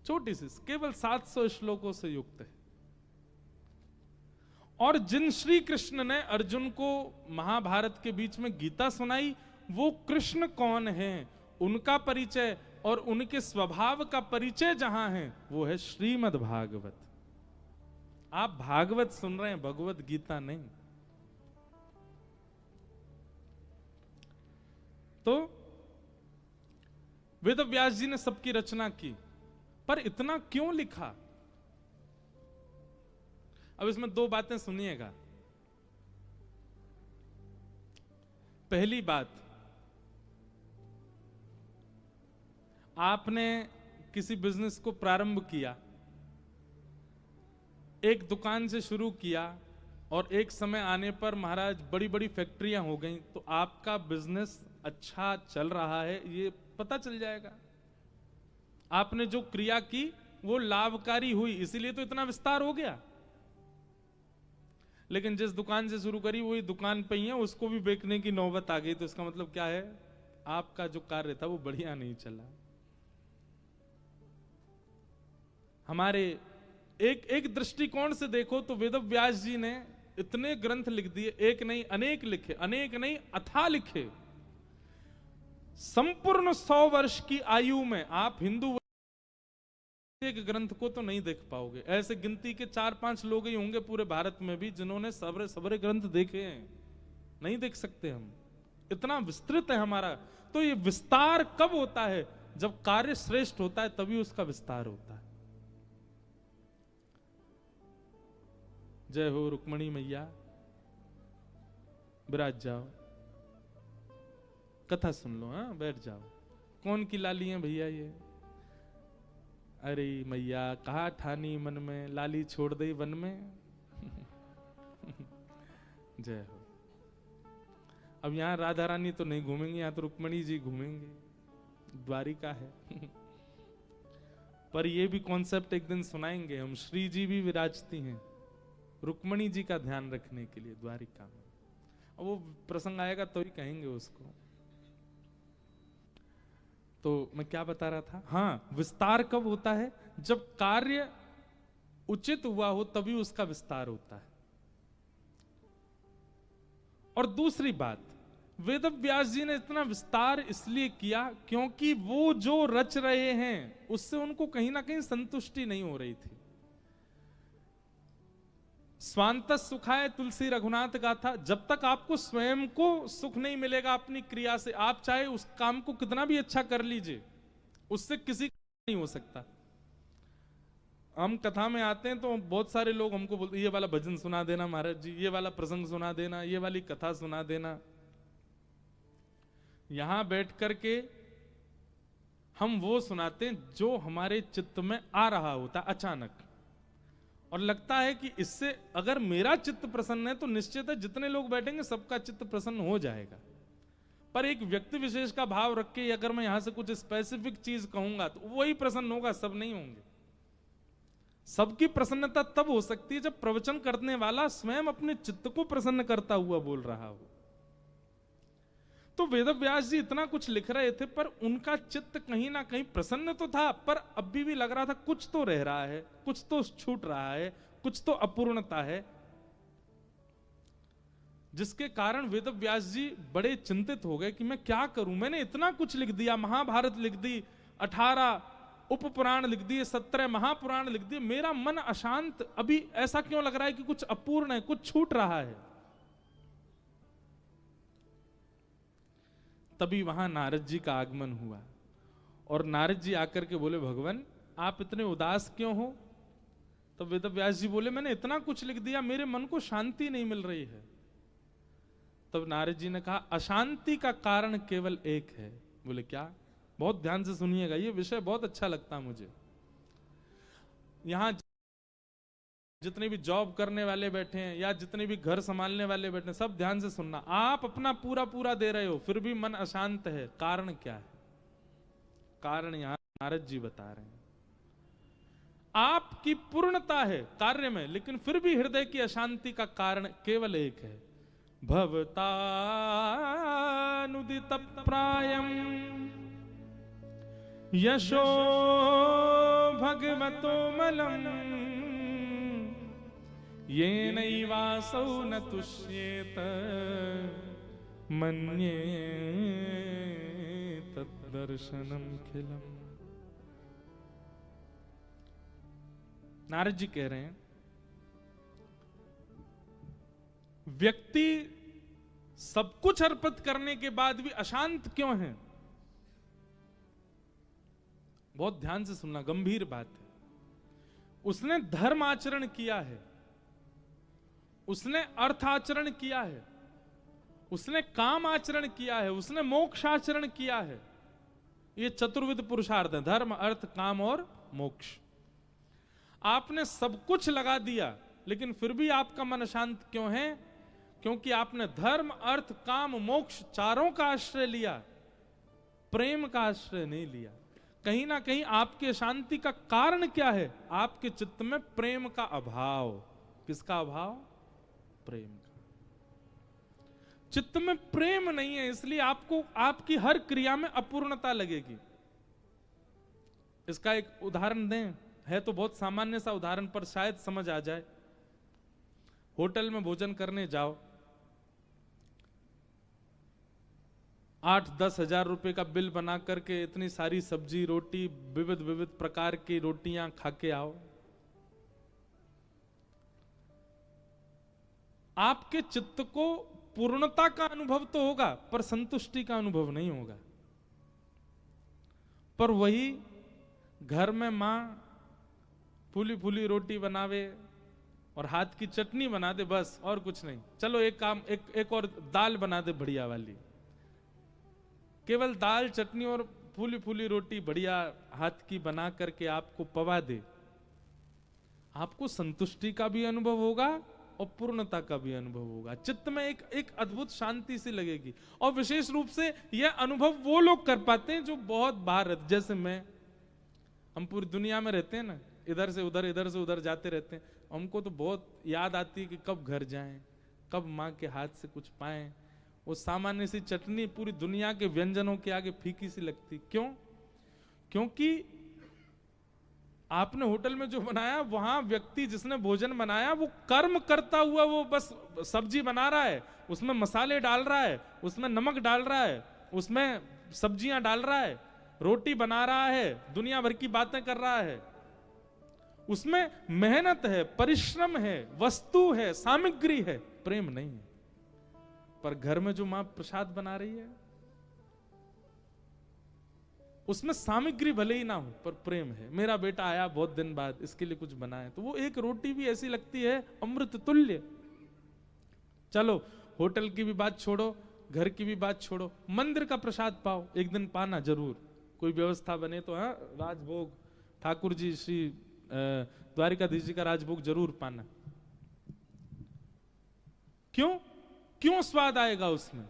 छोटी सी, केवल 700 श्लोकों से युक्त है। और जिन श्री कृष्ण ने अर्जुन को महाभारत के बीच में गीता सुनाई, वो कृष्ण कौन हैं, उनका परिचय और उनके स्वभाव का परिचय जहां है वो है श्रीमद् भागवत। आप भागवत सुन रहे हैं, भगवत गीता नहीं। तो वेद व्यास जी ने सबकी रचना की, पर इतना क्यों लिखा? अब इसमें 2 बातें सुनिएगा। पहली बात, आपने किसी बिजनेस को प्रारंभ किया, एक दुकान से शुरू किया, और एक समय आने पर महाराज बड़ी बड़ी फैक्ट्रियां हो गई, तो आपका बिजनेस अच्छा चल रहा है ये पता चल जाएगा। आपने जो क्रिया की वो लाभकारी हुई, इसीलिए तो इतना विस्तार हो गया। लेकिन जिस दुकान से शुरू करी वही दुकान पे ही है, उसको भी बेचने की नौबत आ गई, तो इसका मतलब क्या है, आपका जो कार्य था वो बढ़िया नहीं चला। हमारे एक दृष्टिकोण से देखो तो वेद व्यास जी ने इतने ग्रंथ लिख दिए, एक नहीं अनेक लिखे, अनेक नहीं अथाह लिखे। संपूर्ण 100 वर्ष की आयु में आप हिंदू एक ग्रंथ को तो नहीं देख पाओगे। ऐसे गिनती के 4-5 लोग ही होंगे पूरे भारत में भी जिन्होंने सबरे सबरे ग्रंथ देखे हैं। नहीं देख सकते हम, इतना विस्तृत है हमारा। तो ये विस्तार कब होता है? जब कार्य श्रेष्ठ होता है तभी उसका विस्तार होता है। जय हो रुक्मणी मैया, विराज जाओ, कथा सुन लो। हाँ, बैठ जाओ। कौन की लाली है भैया ये? अरे मैया कहा ठानी मन में, लाली छोड़ दई वन में। जय हो। अब यहां राधा रानी तो नहीं घूमेंगे, यहां तो रुक्मणी जी घूमेंगे, द्वारिका है। पर ये भी कॉन्सेप्ट एक दिन सुनाएंगे हम। श्री जी भी विराजती हैं रुक्मणी जी का ध्यान रखने के लिए द्वारिका में। अब वो प्रसंग आएगा तो ही कहेंगे उसको। तो मैं क्या बता रहा था? हाँ, विस्तार कब होता है? जब कार्य उचित हुआ हो तभी उसका विस्तार होता है। और दूसरी बात, वेद व्यास जी ने इतना विस्तार इसलिए किया क्योंकि वो जो रच रहे हैं उससे उनको कहीं ना कहीं संतुष्टि नहीं हो रही थी। स्वांतः सुखाय तुलसी रघुनाथ गाथा। जब तक आपको स्वयं को सुख नहीं मिलेगा अपनी क्रिया से, आप चाहे उस काम को कितना भी अच्छा कर लीजिए, उससे किसी का नहीं हो सकता। हम कथा में आते हैं तो बहुत सारे लोग हमको बोलते, ये वाला भजन सुना देना महाराज जी, ये वाला प्रसंग सुना देना, ये वाली कथा सुना देना। यहां बैठ करके हम वो सुनाते हैं जो हमारे चित्त में आ रहा होता अचानक, और लगता है कि इससे अगर मेरा चित्त प्रसन्न है तो निश्चित है जितने लोग बैठेंगे सबका चित्त प्रसन्न हो जाएगा। पर एक व्यक्ति विशेष का भाव रख के अगर मैं यहां से कुछ स्पेसिफिक चीज कहूंगा तो वही प्रसन्न होगा, सब नहीं होंगे। सबकी प्रसन्नता तब हो सकती है जब प्रवचन करने वाला स्वयं अपने चित्त को प्रसन्न करता हुआ बोल रहा हो। तो वेद व्यास जी इतना कुछ लिख रहे थे पर उनका चित्त कहीं ना कहीं प्रसन्न तो था, पर अभी भी लग रहा था कुछ तो रह रहा है, कुछ तो छूट रहा है, कुछ तो अपूर्णता है, जिसके कारण वेद व्यास जी बड़े चिंतित हो गए कि मैं क्या करूं। मैंने इतना कुछ लिख दिया, महाभारत लिख दी, 18 उपपुराण लिख दिए, 17 महापुराण लिख दिए, मेरा मन अशांत, अभी ऐसा क्यों लग रहा है कि कुछ अपूर्ण है, कुछ छूट रहा है। तभी वहां नारद जी का आगमन हुआ और नारद जी आकर के बोले, भगवान आप इतने उदास क्यों हो? तो वेद व्यास जी बोले, मैंने इतना कुछ लिख दिया, मेरे मन को शांति नहीं मिल रही है। तब नारद जी ने कहा, अशांति का कारण केवल एक है। बोले क्या? बहुत ध्यान से सुनिएगा, ये विषय बहुत अच्छा लगता मुझे। यहां जितने भी जॉब करने वाले बैठे हैं या जितने भी घर संभालने वाले बैठे हैं, सब ध्यान से सुनना। आप अपना पूरा पूरा दे रहे हो फिर भी मन अशांत है, कारण क्या है? कारण यहां नारद जी बता रहे हैं, आपकी पूर्णता है कार्य में, लेकिन फिर भी हृदय की अशांति का कारण केवल एक है। भवतानुदित प्रायम यशो भगवतो मलम ये नैवासौ न तुष्येत मन्ये तद्दर्शनम खिलम। नारद जी कह रहे हैं, व्यक्ति सब कुछ अर्पित करने के बाद भी अशांत क्यों है? बहुत ध्यान से सुनना, गंभीर बात है। उसने धर्म आचरण किया है, उसने अर्थ आचरण किया है, उसने काम आचरण किया है, उसने मोक्ष आचरण किया है। ये चतुर्विध पुरुषार्थ है, धर्म अर्थ काम और मोक्ष। आपने सब कुछ लगा दिया लेकिन फिर भी आपका मन अशांत क्यों है? क्योंकि आपने धर्म अर्थ काम मोक्ष चारों का आश्रय लिया, प्रेम का आश्रय नहीं लिया। कहीं ना कहीं आपकी अशांति का कारण क्या है? आपके चित्त में प्रेम का अभाव। किसका अभाव? प्रेम का। चित्त में प्रेम नहीं है, इसलिए आपको आपकी हर क्रिया में अपूर्णता लगेगी। इसका एक उदाहरण दें, है तो बहुत सामान्य सा उदाहरण पर शायद समझ आ जाए। होटल में भोजन करने जाओ, 8-10 हजार रुपए का बिल बना करके इतनी सारी सब्जी रोटी विविध विविध प्रकार की रोटियां खा के आओ, आपके चित्त को पूर्णता का अनुभव तो होगा पर संतुष्टि का अनुभव नहीं होगा। पर वही घर में मां फूली फूली रोटी बनावे और हाथ की चटनी बना दे, बस और कुछ नहीं। चलो एक काम, एक और दाल बना दे बढ़िया वाली, केवल दाल चटनी और फूली फूली रोटी बढ़िया हाथ की बना करके आपको पवा दे, आपको संतुष्टि का भी अनुभव होगा और पूर्णता का भी अनुभव होगा। चित्त में एक अद्भुत शांति सी लगेगी। और विशेष रूप से यह अनुभव वो लोग कर पाते हैं जो बहुत बाहर रहते, जैसे मैं, हम पूरी दुनिया में रहते हैं ना, इधर से उधर जाते रहते हैं। हमको तो बहुत याद आती है कि कब घर जाएं, कब माँ के हाथ से कुछ पाएं। वो सामान्य सी चटनी पूरी दुनिया के व्यंजनों के आगे फीकी सी लगती। क्यों? क्योंकि आपने होटल में जो बनाया, वहां व्यक्ति जिसने भोजन बनाया वो कर्म करता हुआ, वो बस सब्जी बना रहा है, उसमें मसाले डाल रहा है, उसमें नमक डाल रहा है, उसमें सब्जियां डाल रहा है, रोटी बना रहा है, दुनिया भर की बातें कर रहा है। उसमें मेहनत है, परिश्रम है, वस्तु है, सामग्री है, प्रेम नहीं है। पर घर में जो मां प्रसाद बना रही है उसमें सामग्री भले ही ना हो पर प्रेम है। मेरा बेटा आया बहुत दिन बाद, इसके लिए कुछ बनाए, तो वो एक रोटी भी ऐसी लगती है अमृत तुल्य। चलो होटल की भी बात छोड़ो, घर की भी बात छोड़ो, मंदिर का प्रसाद पाओ, एक दिन पाना जरूर, कोई व्यवस्था बने तो। हाँ, राजभोग ठाकुर जी श्री द्वारिकाधीश जी का राजभोग जरूर पाना। क्यों? क्यों स्वाद आएगा उसमें?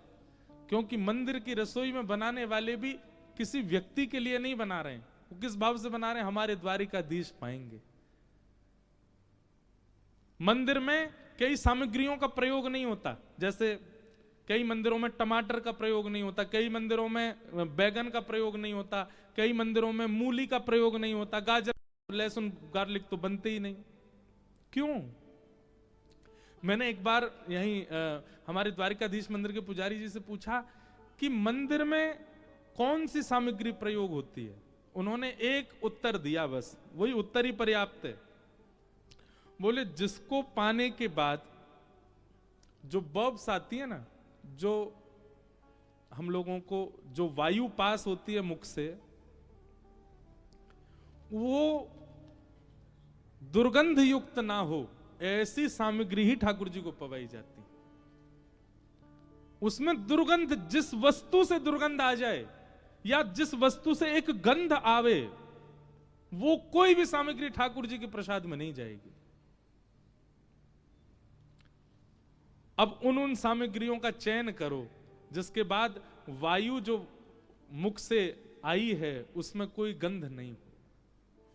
क्योंकि मंदिर की रसोई में बनाने वाले भी किसी व्यक्ति के लिए नहीं बना रहे हैं, वो किस भाव से बना रहे हैं? हमारे द्वारिकाधीश पाएंगे। मंदिर में कई सामग्रियों का प्रयोग नहीं होता, जैसे कई मंदिरों में टमाटर का प्रयोग नहीं होता, कई मंदिरों में बैगन का प्रयोग नहीं होता, कई मंदिरों में मूली का प्रयोग नहीं होता, गाजर लहसुन गार्लिक तो बनते ही नहीं। क्यों? मैंने एक बार यहीं हमारे द्वारिकाधीश मंदिर के पुजारी जी से पूछा कि मंदिर में कौन सी सामग्री प्रयोग होती है। उन्होंने एक उत्तर दिया, बस वही उत्तर ही पर्याप्त है। बोले जिसको पाने के बाद जो बर्ब्स आती है ना, जो हम लोगों को जो वायु पास होती है मुख से, वो दुर्गंध युक्त ना हो, ऐसी सामग्री ही ठाकुर जी को पवाई जाती। उसमें दुर्गंध, जिस वस्तु से दुर्गंध आ जाए या जिस वस्तु से एक गंध आवे, वो कोई भी सामग्री ठाकुर जी के प्रसाद में नहीं जाएगी। अब उन सामग्रियों का चयन करो जिसके बाद वायु जो मुख से आई है उसमें कोई गंध नहीं हो,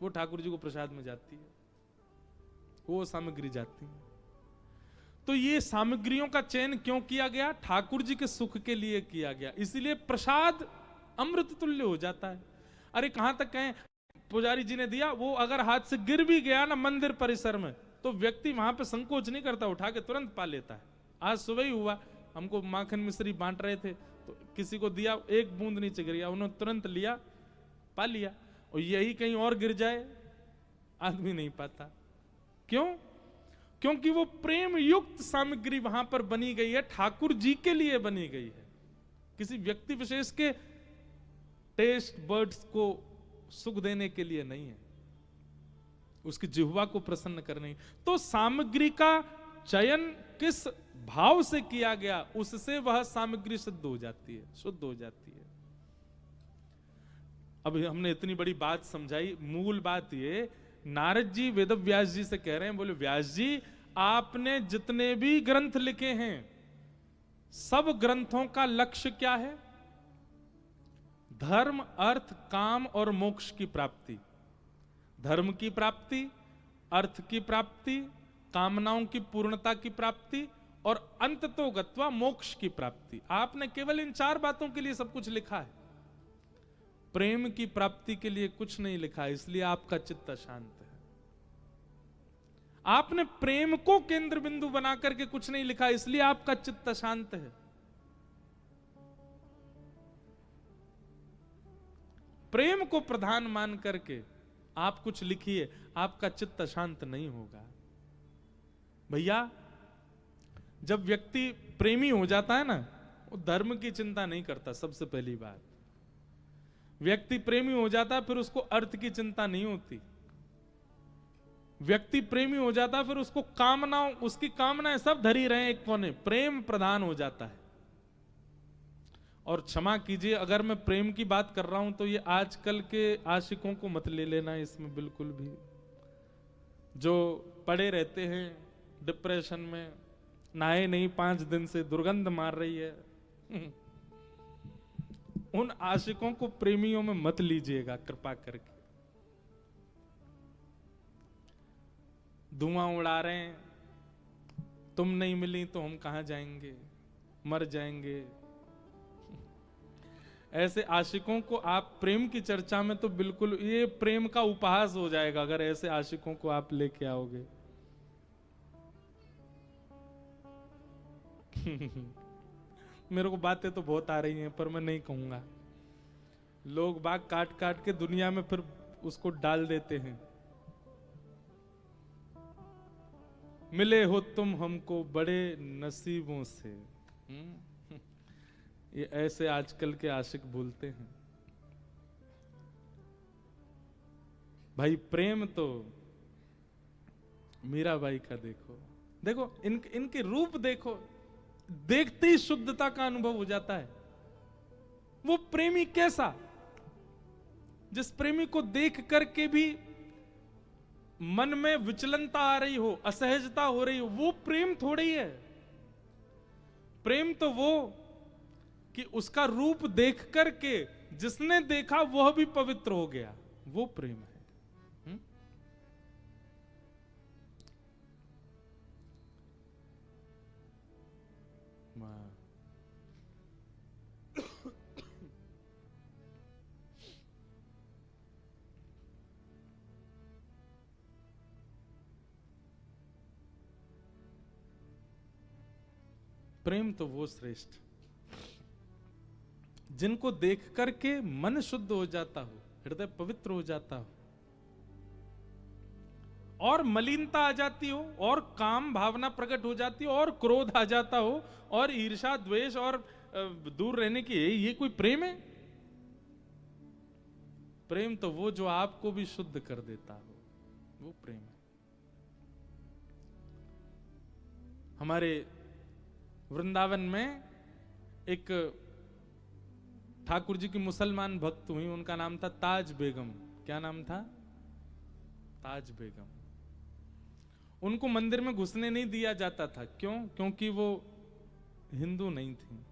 वो ठाकुर जी को प्रसाद में जाती है, वो सामग्री जाती है। तो ये सामग्रियों का चयन क्यों किया गया? ठाकुर जी के सुख के लिए किया गया, इसीलिए प्रसाद अमृत तुल्य हो जाता है। अरे कहां तक कहें, पुजारी जी ने दिया, वो अगर हाथ से गिर भी गया ना मंदिर परिसर में, तो व्यक्ति वहां पे संकोच नहीं करता, उठा के तुरंत पा लेता है। आज सुबह ही हुआ, हमको माखन मिश्री बांट रहे थे, तो किसी को दिया, एक बूंद नीचे गिर गया, उन्होंने तुरंत लिया, पा लिया। और यही कहीं और गिर जाए, आदमी नहीं पाता। क्यों? क्योंकि वो प्रेम युक्त सामग्री वहां पर बनी गई है, ठाकुर जी के लिए बनी गई है, किसी व्यक्ति विशेष के टेस्ट बर्ड्स को सुख देने के लिए नहीं है, उसकी जिह्वा को प्रसन्न करने। तो सामग्री का चयन किस भाव से किया गया, उससे वह सामग्री सिद्ध हो जाती है, शुद्ध हो जाती है। अब हमने इतनी बड़ी बात समझाई, मूल बात ये, नारद जी वेद व्यास जी से कह रहे हैं, बोले व्यास जी आपने जितने भी ग्रंथ लिखे हैं, सब ग्रंथों का लक्ष्य क्या है? धर्म, अर्थ, काम और मोक्ष की प्राप्ति। धर्म की प्राप्ति, अर्थ की प्राप्ति, कामनाओं की पूर्णता की प्राप्ति और अंततो गत्वा मोक्ष की प्राप्ति। आपने केवल इन 4 बातों के लिए सब कुछ लिखा है, प्रेम की प्राप्ति के लिए कुछ नहीं लिखा, इसलिए आपका चित्त अशांत है। आपने प्रेम को केंद्र बिंदु बना करके कुछ नहीं लिखा, इसलिए आपका चित्त अशांत है। प्रेम को प्रधान मान करके आप कुछ लिखिए, आपका चित्त शांत नहीं होगा। भैया जब व्यक्ति प्रेमी हो जाता है ना, वो धर्म की चिंता नहीं करता। सबसे पहली बात, व्यक्ति प्रेमी हो जाता है फिर उसको अर्थ की चिंता नहीं होती। व्यक्ति प्रेमी हो जाता है फिर उसको कामनाओं, उसकी कामनाएं सब धरी रहे एक कोने, प्रेम प्रधान हो जाता है। और क्षमा कीजिए अगर मैं प्रेम की बात कर रहा हूं तो ये आजकल के आशिकों को मत ले लेना इसमें बिल्कुल भी, जो पड़े रहते हैं डिप्रेशन में, नहाए नहीं 5 दिन से, दुर्गंध मार रही है। उन आशिकों को प्रेमियों में मत लीजिएगा कृपा करके। धुआं उड़ा रहे हैं, तुम नहीं मिली तो हम कहां जाएंगे, मर जाएंगे। ऐसे आशिकों को आप प्रेम की चर्चा में तो बिल्कुल, ये प्रेम का उपहास हो जाएगा अगर ऐसे आशिकों को आप लेके आओगे। मेरे को बातें तो बहुत आ रही हैं पर मैं नहीं कहूंगा। लोग बाग काट काट के दुनिया में फिर उसको डाल देते हैं। मिले हो तुम हमको बड़े नसीबों से, ये ऐसे आजकल के आशिक बोलते हैं। भाई प्रेम तो मीराबाई का देखो, देखो इनके रूप देखो, देखते ही शुद्धता का अनुभव हो जाता है। वो प्रेमी कैसा, जिस प्रेमी को देख करके भी मन में विचलनता आ रही हो, असहजता हो रही हो, वो प्रेम थोड़ी है। प्रेम तो वो कि उसका रूप देख करके जिसने देखा वह भी पवित्र हो गया, वो प्रेम है। प्रेम तो वो श्रेष्ठ जिनको देख करके मन शुद्ध हो जाता हो, हृदय पवित्र हो जाता हो, और मलिनता आ जाती हो, और काम भावना प्रकट हो जाती हो, और क्रोध आ जाता हो, और ईर्ष्या द्वेष और दूर रहने की, ये कोई प्रेम है? प्रेम तो वो जो आपको भी शुद्ध कर देता हो, वो प्रेम है। हमारे वृंदावन में एक ठाकुर जी की मुसलमान भक्त हुई, उनका नाम था ताज बेगम। क्या नाम था? ताज बेगम। उनको मंदिर में घुसने नहीं दिया जाता था। क्यों? क्योंकि वो हिंदू नहीं थी।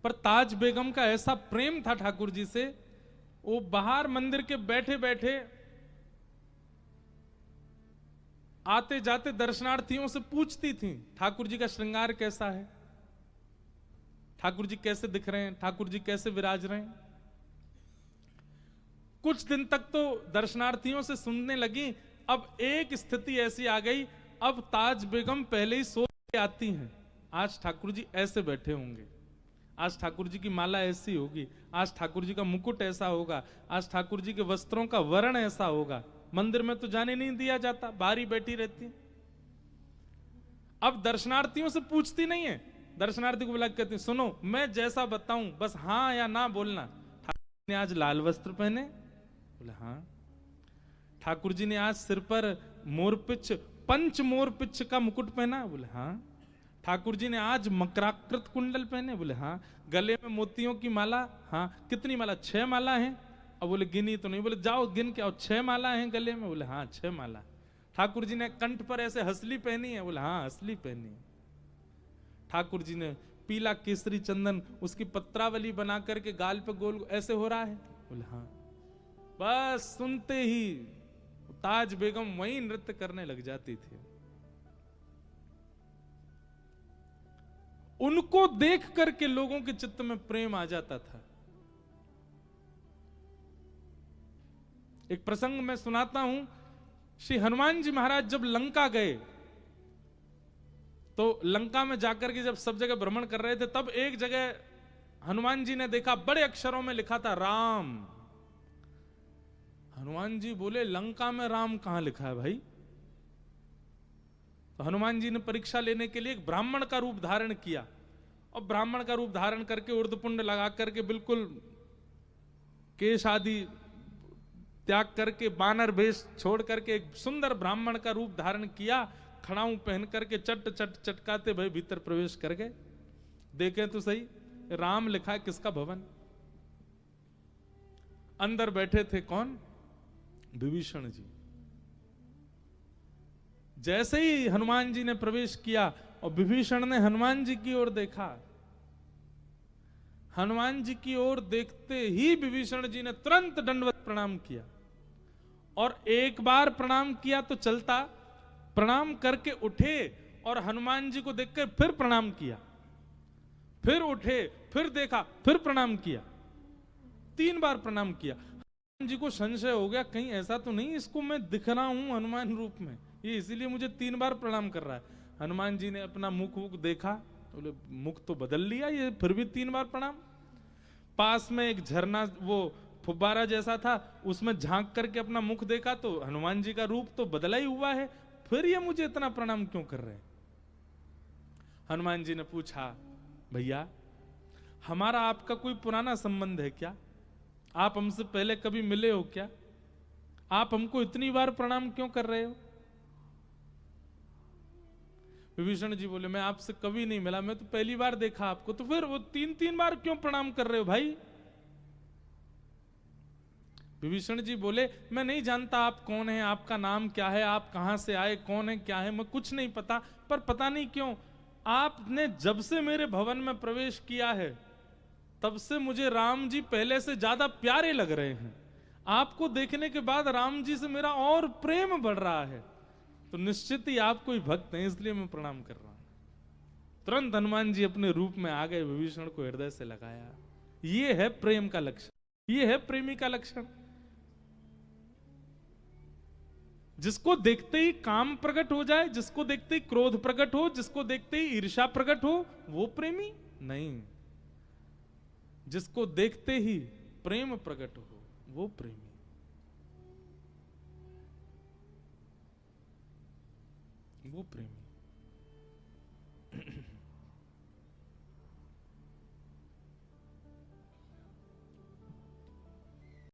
पर ताज बेगम का ऐसा प्रेम था ठाकुर जी से, वो बाहर मंदिर के बैठे बैठे आते जाते दर्शनार्थियों से पूछती थी, ठाकुर जी का श्रृंगार कैसा है, ठाकुर जी कैसे दिख रहे हैं, ठाकुर जी कैसे विराज रहे हैं। कुछ दिन तक तो दर्शनार्थियों से सुनने लगी। अब एक स्थिति ऐसी आ गई, अब ताज बेगम पहले ही सोच के आती हैं, आज ठाकुर जी ऐसे बैठे होंगे, आज ठाकुर जी की माला ऐसी होगी, आज ठाकुर जी का मुकुट ऐसा होगा, आज ठाकुर जी के वस्त्रों का वर्ण ऐसा होगा। मंदिर में तो जाने नहीं दिया जाता, बाहर ही बैठी रहती। अब दर्शनार्थियों से पूछती नहीं है, दर्शनार्थी को बुला के कहती, सुनो मैं जैसा बताऊं बस हाँ या ना बोलना। ठाकुर ने आज लाल वस्त्र पहने? बोले हाँ। ठाकुर जी ने आज सिर पर मोरपिच, पंच मोरपिच का मुकुट पहना? बोले हाँ। ठाकुर जी ने आज मकराकृत कुंडल पहने? बोले हाँ। गले में मोतियों की माला? हाँ। कितनी माला? 6 माला हैं। अब बोले गिनी तो नहीं। बोले जाओ गिन के आओ, 6 माला हैं गले में? बोले हाँ 6 माला। ठाकुर जी ने कंठ पर ऐसे हसली पहनी है? बोले हाँ हसली पहनी है। ठाकुर जी ने पीला केसरी चंदन उसकी पत्रावली बना करके गाल पे गोल ऐसे हो रहा है? बोले हाँ। बस सुनते ही ताज बेगम वहीं नृत्य करने लग जाती थी। उनको देख करके लोगों के चित्त में प्रेम आ जाता था। एक प्रसंग मैं सुनाता हूं। श्री हनुमान जी महाराज जब लंका गए तो लंका में जाकर के जब सब जगह भ्रमण कर रहे थे, तब एक जगह हनुमान जी ने देखा बड़े अक्षरों में लिखा था राम। हनुमान जी बोले लंका में राम कहां लिखा है भाई? तो हनुमान जी ने परीक्षा लेने के लिए एक ब्राह्मण का रूप धारण किया, और ब्राह्मण का रूप धारण करके उर्दपुंड लगा करके बिल्कुल केश आदि त्याग करके बानर वेश छोड़ करके एक सुंदर ब्राह्मण का रूप धारण किया, खड़ाऊ पहन करके चट चट चटकाते भाई भीतर प्रवेश कर गए। देखें तो सही, राम लिखा है किसका भवन? अंदर बैठे थे कौन? विभीषण जी। जैसे ही हनुमान जी ने प्रवेश किया और विभीषण ने हनुमान जी की ओर देखा, हनुमान जी की ओर देखते ही विभीषण जी ने तुरंत दंडवत प्रणाम किया, और एक बार प्रणाम किया तो चलता, प्रणाम करके उठे और हनुमान जी को देखकर फिर प्रणाम किया, फिर उठे, फिर देखा, फिर प्रणाम किया, 3 बार प्रणाम किया। हनुमान जी को संशय हो गया कहीं ऐसा तो नहीं इसको मैं दिख रहा हूं हनुमान रूप में, ये इसीलिए मुझे 3 बार प्रणाम कर रहा है। हनुमान जी ने अपना मुख देखा, बोले मुख तो बदल लिया, ये फिर भी 3 बार प्रणाम। पास में एक झरना वो फुब्बारा जैसा था, उसमें झांक करके अपना मुख देखा तो हनुमान जी का रूप तो बदला ही हुआ है, फिर ये मुझे इतना प्रणाम क्यों कर रहे हैं? हनुमान जी ने पूछा भैया हमारा आपका कोई पुराना संबंध है क्या? आप हमसे पहले कभी मिले हो क्या? आप हमको इतनी बार प्रणाम क्यों कर रहे हो? विभीषण जी बोले मैं आपसे कभी नहीं मिला, मैं तो पहली बार देखा आपको, तो फिर वो 3-3 बार क्यों प्रणाम कर रहे हो भाई? विभीषण जी बोले मैं नहीं जानता आप कौन है, आपका नाम क्या है, आप कहां से आए, कौन है क्या है, मैं कुछ नहीं पता, पर पता नहीं क्यों आपने जब से मेरे भवन में प्रवेश किया है तब से मुझे राम जी पहले से ज्यादा प्यारे लग रहे हैं। आपको देखने के बाद राम जी से मेरा और प्रेम बढ़ रहा है, तो निश्चित ही आप कोई भक्त हैं, इसलिए मैं प्रणाम कर रहा हूं। तुरंत हनुमान जी अपने रूप में आ गए, विभीषण को हृदय से लगाया। ये है प्रेम का लक्षण, ये है प्रेमी का लक्षण। जिसको देखते ही काम प्रकट हो जाए, जिसको देखते ही क्रोध प्रकट हो, जिसको देखते ही ईर्ष्या प्रकट हो, वो प्रेमी नहीं। जिसको देखते ही प्रेम प्रकट हो वो प्रेमी। वो प्रेमी।